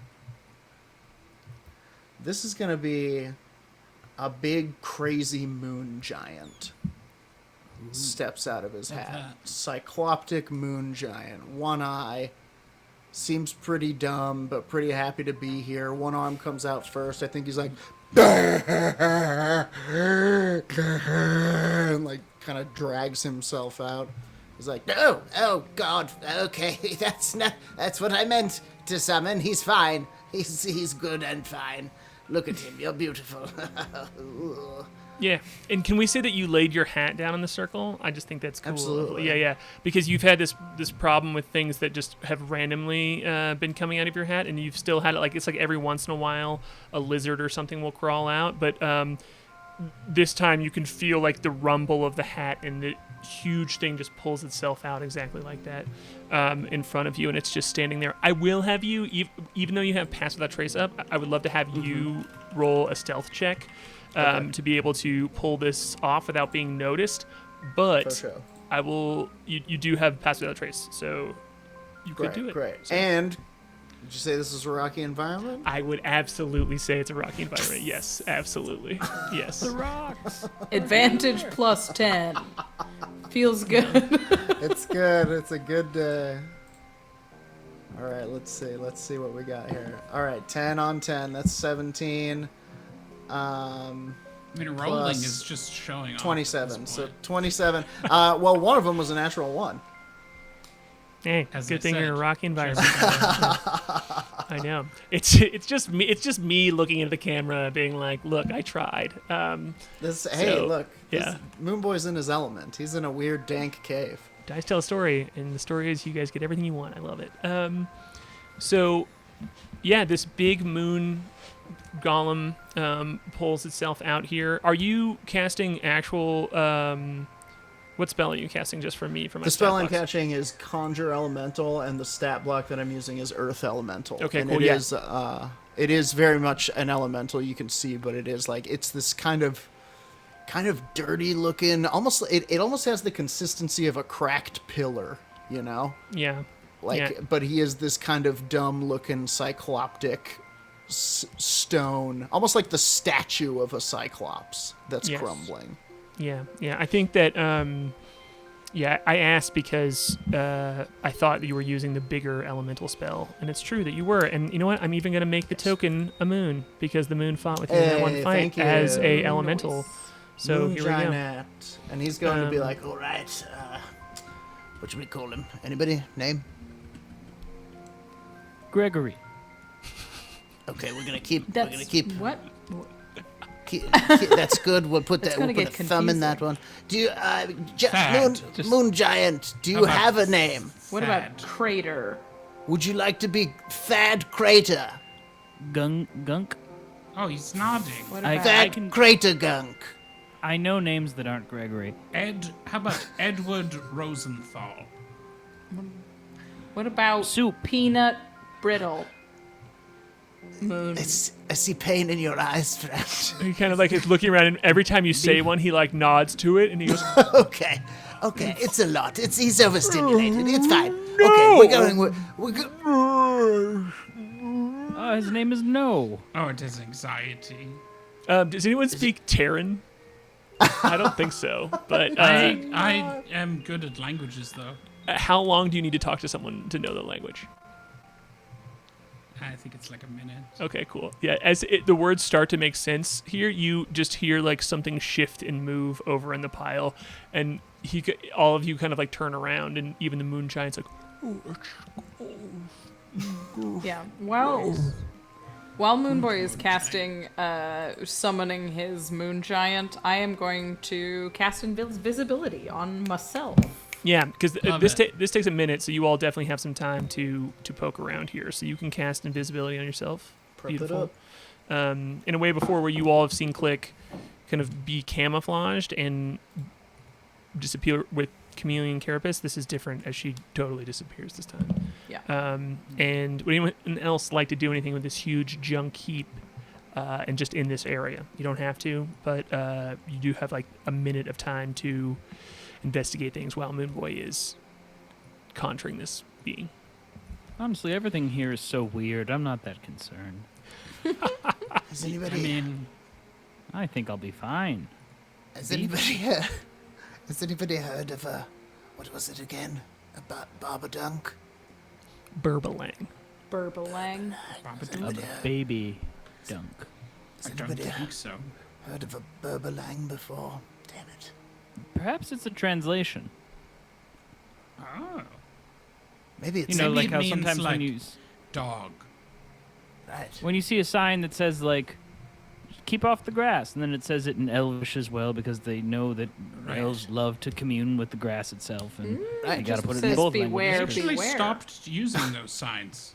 a big crazy moon giant. Steps out of his hat. Cycloptic moon giant. One eye. Seems pretty dumb, but pretty happy to be here. One arm comes out first. I think he's like, and like kind of drags himself out. He's like, Oh God. Okay, that's what I meant to summon. He's fine. He's good and fine. Look at him. You're beautiful. Yeah, and can we say that you laid your hat down in the circle? I just think that's cool. Absolutely. Yeah, because you've had this problem with things that just have randomly been coming out of your hat, and you've still had it. Like, it's like every once in a while a lizard or something will crawl out, but this time you can feel like the rumble of the hat, and the huge thing just pulls itself out exactly like that in front of you, and it's just standing there. I will have you, even though you have Pass Without Trace up, I would love to have you roll a stealth check. To be able to pull this off without being noticed, but sure. I will. You do have Pass Without Trace, so you could do it. Great. So And did you say this is a rocky environment? I would absolutely say it's a rocky environment. Yes, absolutely. Yes. The rocks. Advantage plus 10. Feels good. It's good. It's a good day. All right, let's see what we got here. All right, 10 on 10. That's 17. I mean, rolling plus is just showing off. 27. So 27. Well, one of them was a natural one. Hey, As good I thing you're in a said, rocky environment. I know. It's just me looking into the camera, being like, "Look, I tried." Look. Yeah. Moonboy's in his element. He's in a weird, dank cave. Dice tell a story, and the story is you guys get everything you want. I love it. So, yeah, this big moon golem pulls itself out here. Are you casting actual? What spell are you casting just for me? For my The spell stat I'm blocks? catching is Conjure Elemental, and the stat block that I'm using is Earth Elemental. Okay, and cool, it is very much an elemental, you can see, but it is like, it's this kind of dirty looking, almost it almost has the consistency of a cracked pillar, you know? Yeah. Like, Yeah. but he is this kind of dumb looking cycloptic stone, almost like the statue of a cyclops that's Yes. crumbling. Yeah. I think that. I asked because I thought you were using the bigger elemental spell, and it's true that you were. And you know what? I'm even going to make the token a moon because the moon fought with you in that one Hey, fight thank you. as a elemental. So Moon here we go. Giant. And he's going to be like, All right. What should we call him? Anybody? Name? Gregory. Okay, we're gonna keep. That's we're gonna keep. what? That's good. We'll put It's that. We'll gonna put a get thumb in confusing. that one. Do you, Thad, just- Moon Giant? Do you How about have a name? What Thad. about crater? Would you like to be Thad Crater? Gunk. Oh, he's nodding. What I- about That can- crater gunk. I know names that aren't Gregory. How about Edward Rosenthal? what about Soup. peanut brittle? Moon. I see pain in your eyes, friend. He kind of like is looking around, and every time you say one, he like nods to it, and he goes, Okay, it's a lot. He's overstimulated. It's fine. Okay, we're going. Oh, his name is No. Oh, it is anxiety. does anyone speak Terran? I don't think so. But I am good at languages, though. how long do you need to talk to someone to know the language? I think it's like a minute. Okay, cool. Yeah, as the words start to make sense here, you just hear like something shift and move over in the pile, and all of you kind of like turn around, and even the moon giant's like, Yeah. While Moonboy is casting, summoning his moon giant, I am going to cast invisibility on myself. yeah, because Love this it. this takes a minute, so you all definitely have some time to poke around here, so you can cast invisibility on yourself. Prep it Beautiful. up. In a way before where you all have seen Klik kind of be camouflaged and disappear with Chameleon Carapace, this is different as she totally disappears this time. Yeah. And would anyone else like to do anything with this huge junk heap and just in this area? You don't have to, but you do have like a minute of time to investigate things while Moonboy is conjuring this being. Honestly, everything here is so weird. I'm not that concerned. Has I anybody? mean, I think I'll be fine. Has anybody heard of what was it again? A Barbadunk? Burbalang. Burbalang. A baby dunk. Has I don't anybody think so. heard of a Burbalang before? Damn it. Perhaps it's a translation. Oh, Maybe it's You know, Maybe like it how means, sometimes like- when dog. you see a sign that says like keep off the grass, and then it says it in Elvish as well because they know that Right. elves love to commune with the grass itself, and Right. you gotta put it in says both beware, languages. Actually beware. stopped using those signs.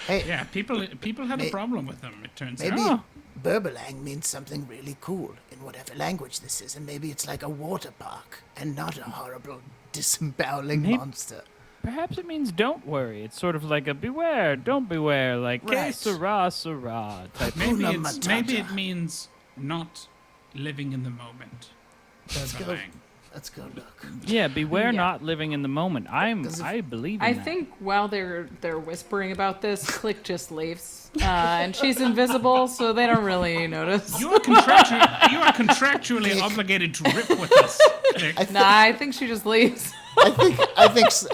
Hey, Yeah, people had a May- problem with them, it turns maybe out. Burbalang means something really cool in whatever language this is, and maybe it's like a water park and not a horrible disemboweling Maybe- monster. Perhaps it means don't worry. It's sort of like a beware, don't beware, like que Right. sera sera type. Maybe Hakuna maybe Matata. it means not living in the moment. Let's go. Burbalang. Let's go look. Yeah, beware Yeah. not living in the moment. Because if- I believe in I that. think while they're whispering about this, Klik just leaves, and she's invisible, so they don't really notice. You are contractually obligated to rip with us. Klik. Nah, I think she just leaves. I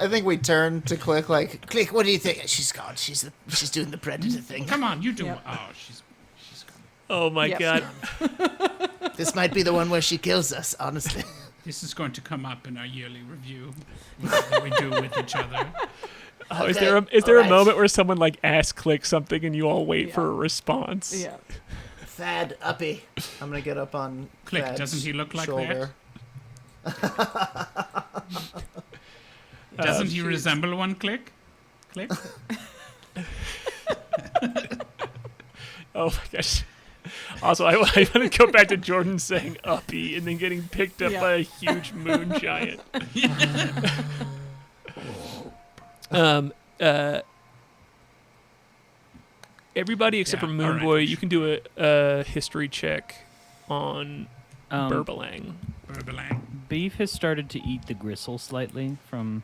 think we turn to Klik like, Klik, what do you think? She's gone. She's doing the predator thing. Come on, you do. Yep. Oh, she's gone. Oh my Yep. god. This might be the one where she kills us. Honestly. This is going to come up in our yearly review that we do with each other. Oh, is Okay, there a alright. moment where someone like asks Klik something and you all wait Yeah. for a response? Yeah. Thad, uppy. I'm gonna get up on Klik, Thad's doesn't he look like shoulder. Doesn't he resemble one? Klik? Klik? Oh my gosh. Also, I want to go back to Jordan saying uppy and then getting picked up Yeah. by a huge moon giant. Everybody except Yeah, for all right. Moonboy, you can do a history check on Burbalang. Burbalang. Beef has started to eat the gristle slightly from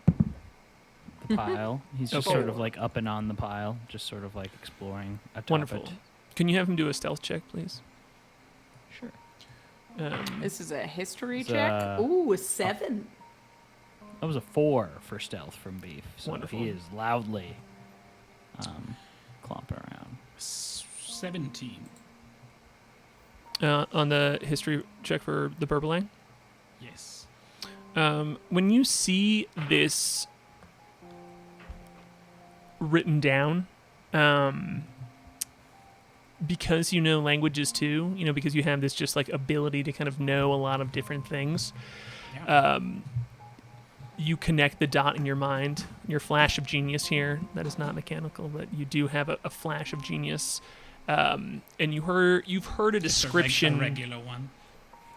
the pile. He's just Okay. sort of like up and on the pile, just sort of like exploring atop Wonderful. it. Can you have him do a stealth check, please? Sure. This is a history It's, check. Ooh, a 7. That was a 4 for stealth from Beef. So Wonderful. he is loudly clomping around. 17. On the history check for the Burbalang? Yes. When you see this written down, because you know languages too, because you have this just like ability to kind of know a lot of different things, Yeah. you connect the dot in your mind, your flash of genius here. That is not mechanical, but you do have a flash of genius And you've heard a description A regular one.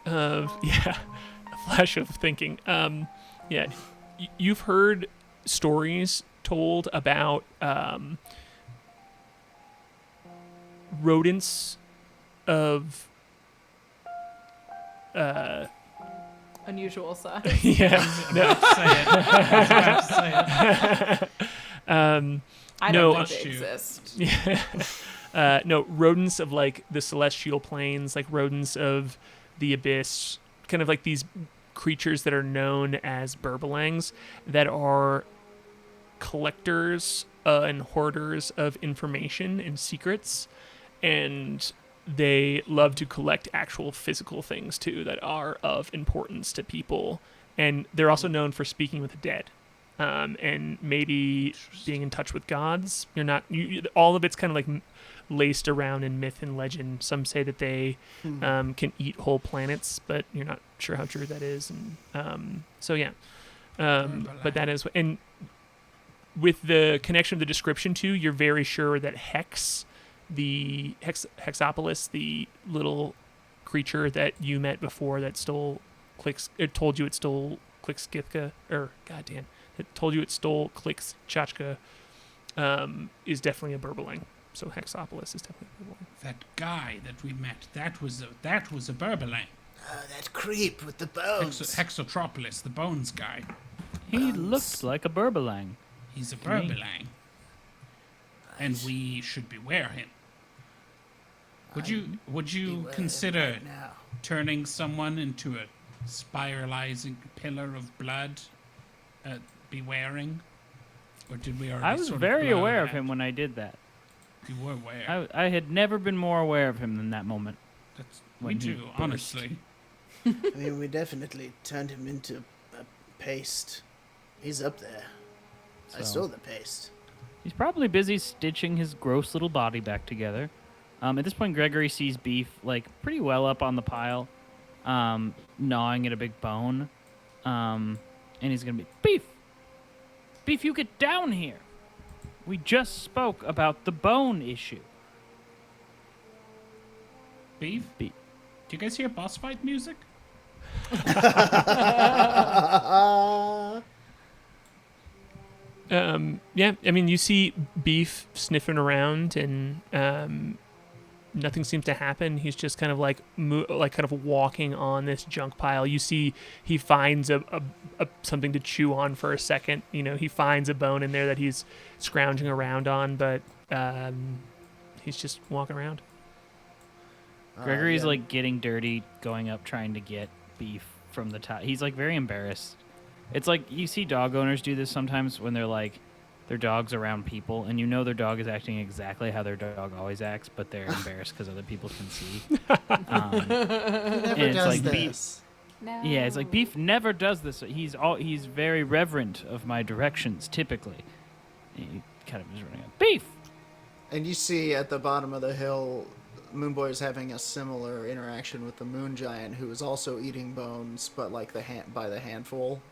of a flash of thinking. You've heard stories told about rodents of Unusual size. no. Say it. I was about to say it. I No, don't think they exist. No, rodents of like the celestial planes, like rodents of the abyss, kind of like these creatures that are known as burbalangs that are collectors and hoarders of information and secrets, and they love to collect actual physical things too that are of importance to people, and they're also known for speaking with the dead. And maybe being in touch with gods. All of it's kind of like laced around in myth and legend. Some say that they can eat whole planets, but you're not sure how true that is. And but that is, and with the connection of the description too, you're very sure that Hex, the Hexopolis, the little creature that you met before that stole Klik's, it told you it stole Klik's Githka, or goddamn. That told you it stole Klik's Chachka, is definitely a burbalang. So Hexopolis is definitely a burbalang. That guy that we met, that was a burbalang. That creep with the bones. Hexotropolis, the bones guy. He looked like a burbalang. He's a To me. burbalang. And we should beware him. Would you Beware consider right now. turning someone into a spiralizing pillar of blood? Bewaring? Or did we already I was sort very blow aware of that? him when I did that. You were aware. I had never been more aware of him than that moment. That's when me he too, burst. honestly. I mean, we definitely turned him into a paste. He's up there. I So- saw the paste. He's probably busy stitching his gross little body back together. At this point, Gregory sees Beef like pretty well up on the pile, gnawing at a big bone. And he's gonna be, Beef, you get down here. We just spoke about the bone issue. Beef? Beef. Do you guys hear boss fight music? I mean, you see Beef sniffing around, and nothing seems to happen. He's just kind of like kind of walking on this junk pile. You see he finds a something to chew on for a second. You know, he finds a bone in there that he's scrounging around on, but he's just walking around. Gregory's yeah. like getting dirty, going up trying to get Beef from the top. He's like very embarrassed. It's like you see dog owners do this sometimes when they're like their dog's around people, and you know their dog is acting exactly how their dog always acts, but they're embarrassed because other people can see. He and never it's does like this. No. Yeah, it's like Beef never does this. He's very reverent of my directions typically. And he kind of is running up. Beef. And you see at the bottom of the hill, Moonboy is having a similar interaction with the Moon Giant, who is also eating bones, but like by the handful.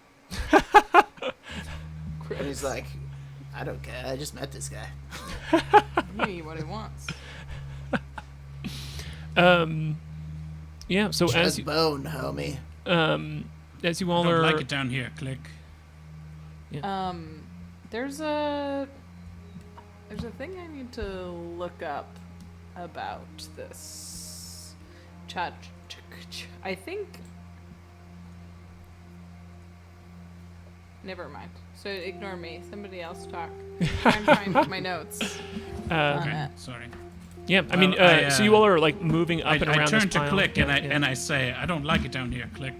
And he's like, I don't care. I just met this guy. He eat what he wants. Yeah. So Just bone, homie. as you all I don't are, like it down here, Klik. There's a thing I need to look up about this. I think. Never mind. So ignore me. Somebody else talk. I'm trying with my notes. Okay, sorry. yeah. I mean, Well, so you all are like moving up and I around turn this to pile. Klik Yeah, and I say, I don't like it down here, Klik.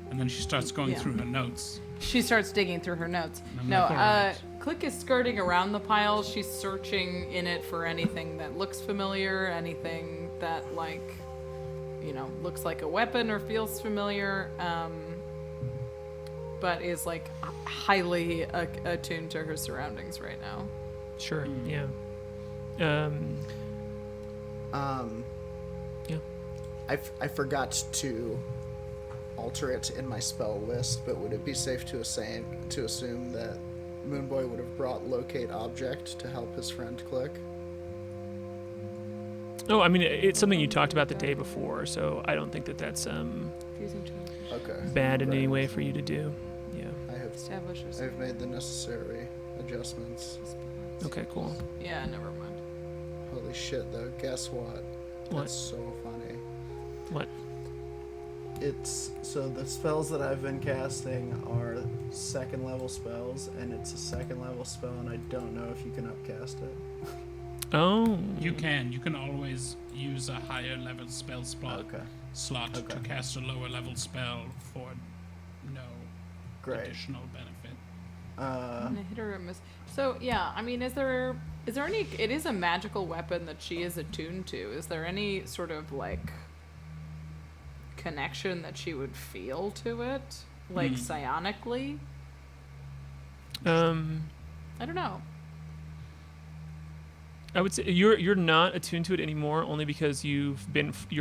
And then she starts going Yeah. through her notes. She starts digging through her notes. I'm No, like, "All right." Klik is skirting around the pile. She's searching in it for anything that looks familiar, anything that, like, looks like a weapon or feels familiar, but is, like, highly attuned to her surroundings right now. Sure. Yeah. Yeah. I forgot to alter it in my spell list, but would it be safe to assume that Moonboy would have brought locate object to help his friend Klik? Oh, I mean, it's something you talked about the day before, so I don't think that that's Okay. bad in any way for you to do. Yeah. I've made the necessary adjustments. Okay, cool. Yeah, never mind. Holy shit, though. Guess what? What? That's so funny. What? It's so the spells that I've been casting are 2nd level spells, and it's a 2nd level spell, and I don't know if you can upcast it. Oh. You can always use a higher level spell slot to cast a lower level spell for no additional benefit. Hit or miss. So yeah, I mean, is there any? It is a magical weapon that she is attuned to. Is there any sort of like connection that she would feel to it, like psionically? I don't know. I would say you're not attuned to it anymore, only because you're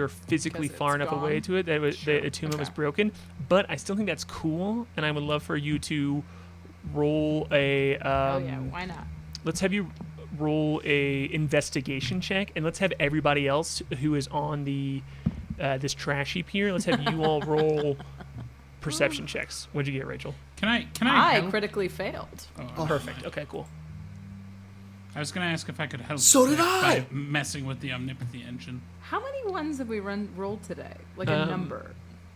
physically Because far it's enough away gone? to it that the attunement was Okay. broken. But I still think that's cool, and I would love for you to roll a. Oh yeah, why not? Let's have you roll a investigation check, and let's have everybody else who is on the this trash heap here. Let's have you all roll perception checks. What'd you get, Rachel? Can I I help? critically failed. Oh, Perfect. Okay, cool. I was going to ask if I could help So did Click I! by messing with the omnipathy engine. How many ones have we rolled today? Like a number.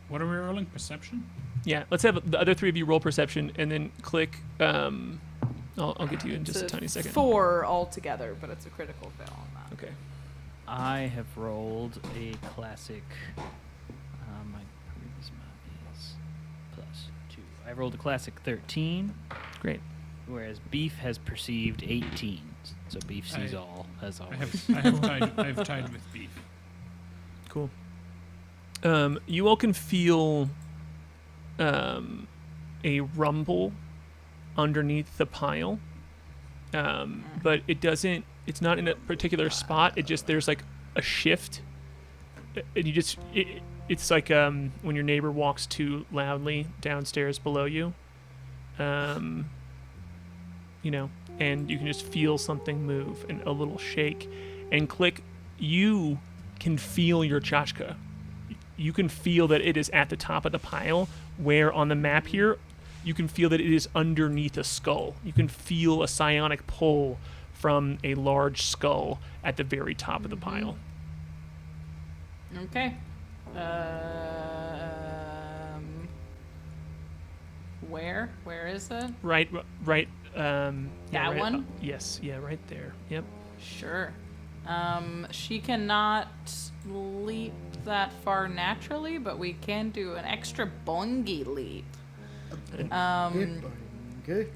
What are we rolling? Perception? Yeah, let's have the other three of you roll perception, and then Click. I'll get to you in just a It's tiny second. 4 altogether, but it's a critical fail on that. Okay. I have rolled a classic. My charisma is +2. I rolled a classic 13, Great. whereas Beef has perceived 18. So Beef sees all, as I always. have tied with beef. Cool. You all can feel a rumble underneath the pile, but it doesn't. It's not in a particular spot. It just there's like a shift, and you just it's like when your neighbor walks too loudly downstairs below you. You know, and you can just feel something move and a little shake. And Click, you can feel your Chachka. You can feel that it is at the top of the pile, where on the map here, you can feel that it is underneath a skull. You can feel a psionic pull from a large skull at the very top of the pile. Okay. Where? Where is it? Right. Yeah, That right, one? yes. Yeah. Right there. Yep. Sure. She cannot leap that far naturally, but we can do an extra bongy leap. Okay.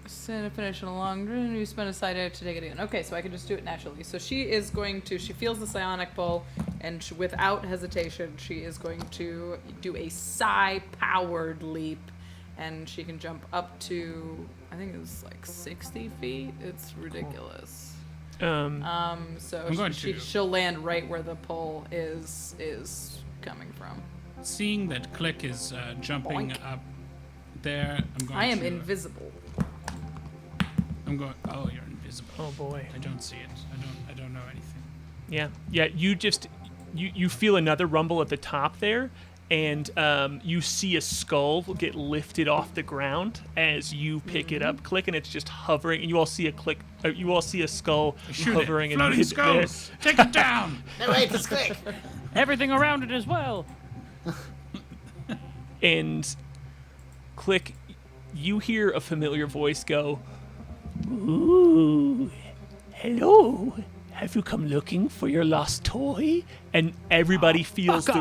Send a finish in a long run. You spend a side out to take it in. Okay, so I can just do it naturally. So she is going to. She feels the psionic pull, and without hesitation, she is going to do a psi-powered leap, and she can jump up to. I think it's like 60 feet. It's ridiculous. So I'm going to- she'll land right where the pull is coming from. Seeing that Click is jumping Boink. up there, I'm going I am to... invisible. I'm going... Oh, you're invisible. Oh boy. I don't see it. I don't know anything. Yeah. Yeah. You just you feel another rumble at the top there, and you see a skull get lifted off the ground as you pick it up, Click, and it's just hovering. And you all see you all see a skull Shoot hovering it! in Floating mid-air. skulls! Take it down! No, wait, it's Click. Everything around it as well. And Click, you hear a familiar voice go, "Ooh, hello. Have you come looking for your lost toy?" And everybody feels Fuck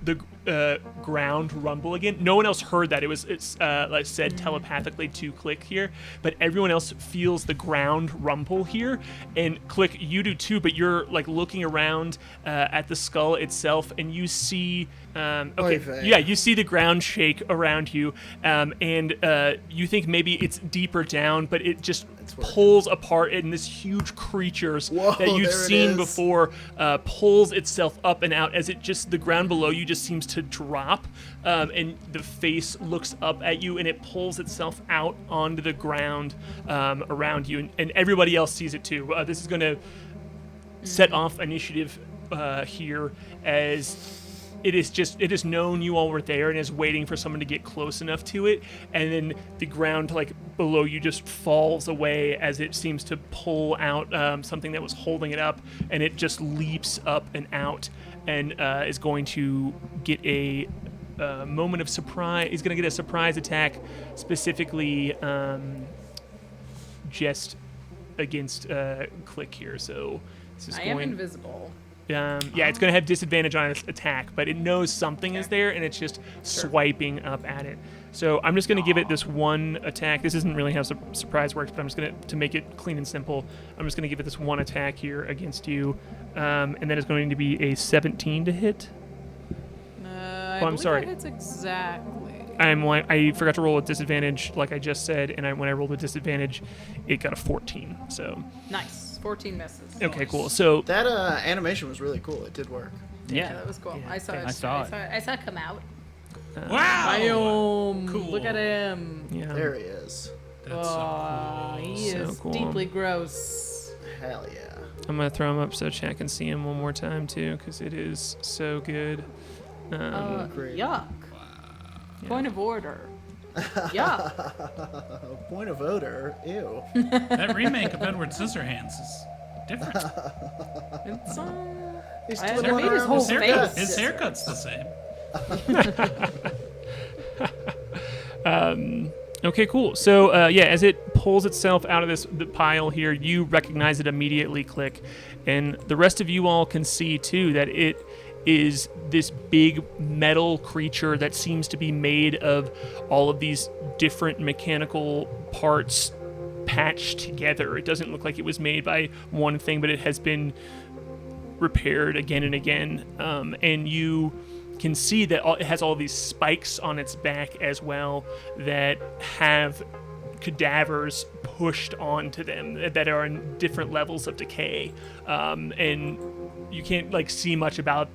the off. ground rumble again. No one else heard that. It's like said telepathically to Click here, but everyone else feels the ground rumble here. And Click, you do too. But you're like looking around at the skull itself, and you see. Oy Yeah, you see the ground shake around you, and you think maybe it's deeper down, but it just pulls apart, and this huge creatures Whoa, that you've there it seen is. before pulls itself up and out as it just the ground below you just seems to drop, and the face looks up at you, and it pulls itself out onto the ground around you, and everybody else sees it too. This is going to set off initiative here, as it is known you all were there and is waiting for someone to get close enough to it, and then the ground like below you just falls away as it seems to pull out something that was holding it up, and it just leaps up and out, and is going to get a moment of surprise. He's going to get a surprise attack, specifically just against Klik here. So this is I going. am invisible. Yeah, it's going to have disadvantage on its attack, but it knows something is there, and it's just swiping up at it. So I'm just going to give it this one attack. This isn't really how surprise works, but I'm just going to make it clean and simple. I'm just going to give it this one attack here against you, and then it's going to be a 17 to hit. I'm sorry. That hits exactly. I forgot to roll a disadvantage, like I just said, and when I rolled a disadvantage, it got a 14. So Nice. 14 misses. okay, cool. So That animation was really cool. It did work. Yeah, that was cool. I saw it. I saw it. I saw it come out. Wow! Biome. Cool. Look at him. yeah, There he is. That's so cool. He So is cool. deeply gross. Hell yeah. I'm gonna throw him up so chat can see him one more time too, because it is so good. Great. Yuck. Point of order. Yuck. Point of odor. Ew. That remake of Edward Scissorhands is different. It's, He's I still made going his around whole with face. His haircut's the same. Okay, cool. So as it pulls itself out of the pile here, you recognize it immediately, Klik, and the rest of you all can see too that it is this big metal creature that seems to be made of all of these different mechanical parts patched together. It doesn't look like it was made by one thing, but it has been repaired again and again. And you can see that it has all these spikes on its back as well that have cadavers pushed onto them that are in different levels of decay. And you can't see much about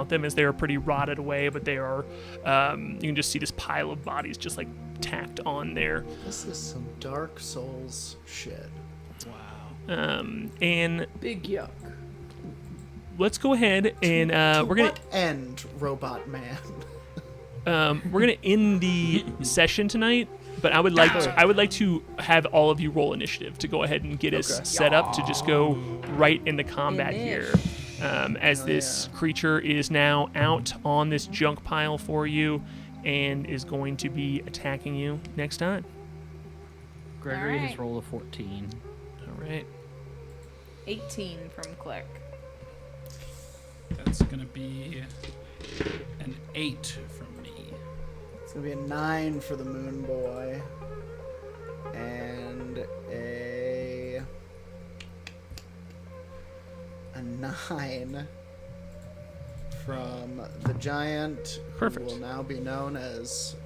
them, as they are pretty rotted away, but they are you can just see this pile of bodies just tacked on there. This is some Dark Souls shit. And big yuck. let's go ahead and we're gonna What end, Robot Man? we're gonna end the session tonight, but I would like to have all of you roll initiative to go ahead and get us set up to just go right into combat here. As this creature is now out on this junk pile for you and is going to be attacking you next time. Gregory has Alright. rolled a 14. All right. 18 from Klik. That's gonna be an 8 from me. It's gonna be a 9 for the Moonboy, and a 9 from the giant, Perfect. who will now be known as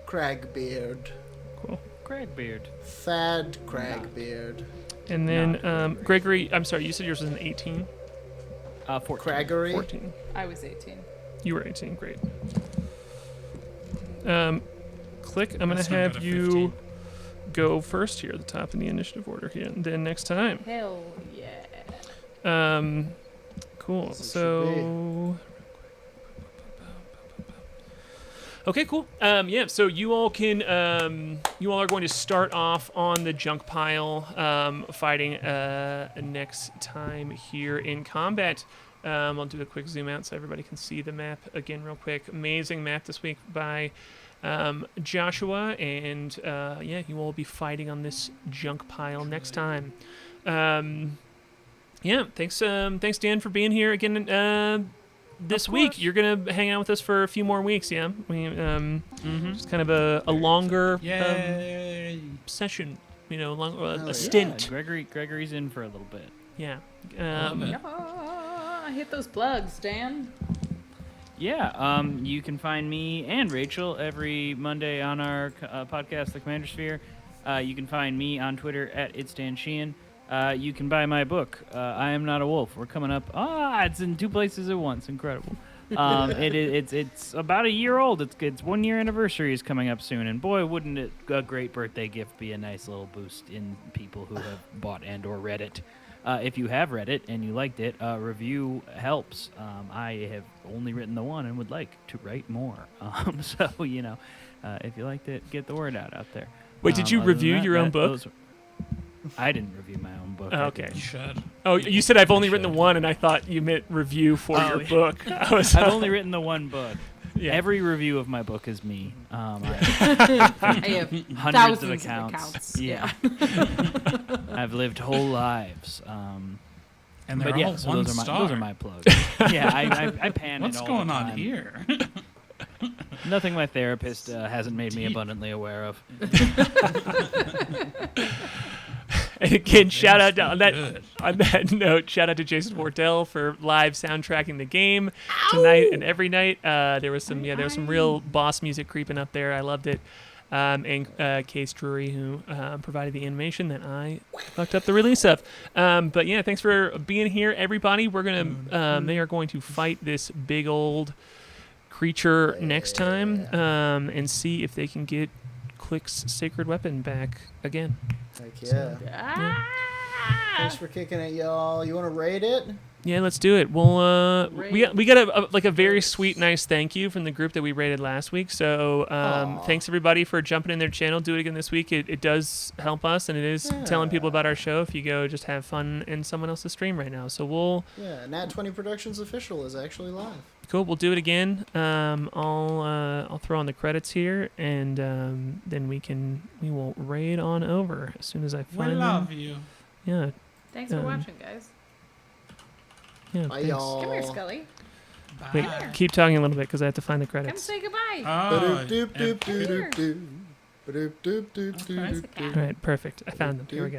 Cragbeard. Cool. Cragbeard. Thad Cragbeard. And then Gregory, I'm sorry, you said yours was an 18? 14. Craggery. 14. I was 18. You were 18, great. Klik, I'm going That's to not have good, a you 15. go first here at the top in the initiative order here, and then next time. Hell yeah. Cool. As it should So, okay, cool. So you all can, you all are going to start off on the junk pile, fighting next time here in combat. I'll do a quick zoom out so everybody can see the map again real quick. Amazing map this week by Joshua, and you all will be fighting on this junk pile next time. Thanks Dan for being here again this week. You're gonna hang out with us for a few more weeks, yeah? Just kind of a longer Yay! session, a yeah. stint. Gregory's in for a little bit. Yeah. Love it. Yeah, hit those plugs, Dan. Yeah, you can find me and Rachel every Monday on our podcast, The Commander Sphere. You can find me on Twitter at @It'sDanSheehan. You can buy my book, I Am Not a Wolf. We're coming up. It's in 2 places at once. Incredible. It's about a year old. It's 1 year anniversary is coming up soon, and boy, wouldn't a great birthday gift be a nice little boost in people who have bought and or read it. If you have read it and you liked it, review helps. I have only written the one and would like to write more. So if you liked it, get the word out there. Wait, did you Other than review that, your own book? I didn't review my own book. Oh, I okay. did. You should. Oh, you said I've only written the one, and I thought you meant review for your book. I've only written the one book. Yeah. Every review of my book is me. I have Hundreds of thousands accounts. Yeah. I've lived whole lives. And they're But all so one those star. are my plugs. Yeah, I pan What's it all going the on time. here? Nothing my therapist hasn't made me abundantly aware of. And again, shout out That's to, on good. that note, shout out to Jason Wardell for live soundtracking the game tonight and every night. There was some real boss music creeping up there. I loved it. And Case Drury, who provided the animation that I fucked up the release of. But yeah, thanks for being here, everybody. We're gonna they are going to fight this big old creature next time and see if they can get Klik's sacred weapon back again. Heck yeah. Thanks for kicking it, y'all. You want to raid it? Yeah, let's do it. Well, we got a very sweet, nice thank you from the group that we rated last week. So thanks everybody for jumping in their channel. Do it again this week. It does help us, and it is telling people about our show if you go just have fun in someone else's stream right now. So we'll Nat 20 Productions official is actually live. Cool. We'll do it again. I'll throw on the credits here, and then we will raid on over as soon as I We find love them. you. Yeah. Thanks for watching, guys. Yeah. Bye, thanks. y'all. Come here, Scully. Bye. Wait, keep talking a little bit because I have to find the Come credits. say goodbye. Oh, All right. Perfect. I found them. Here we go.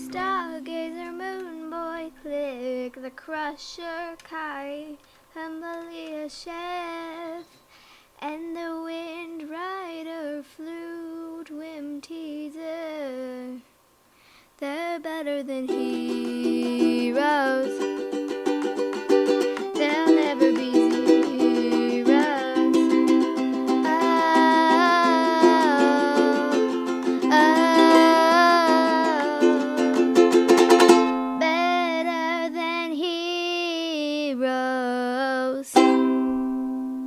Stargazer, Moonboy, Klik, the Crusher, K.A.I, Humbly Chef, and the Wind Rider, Flute, Whim Teaser. They're better than heroes.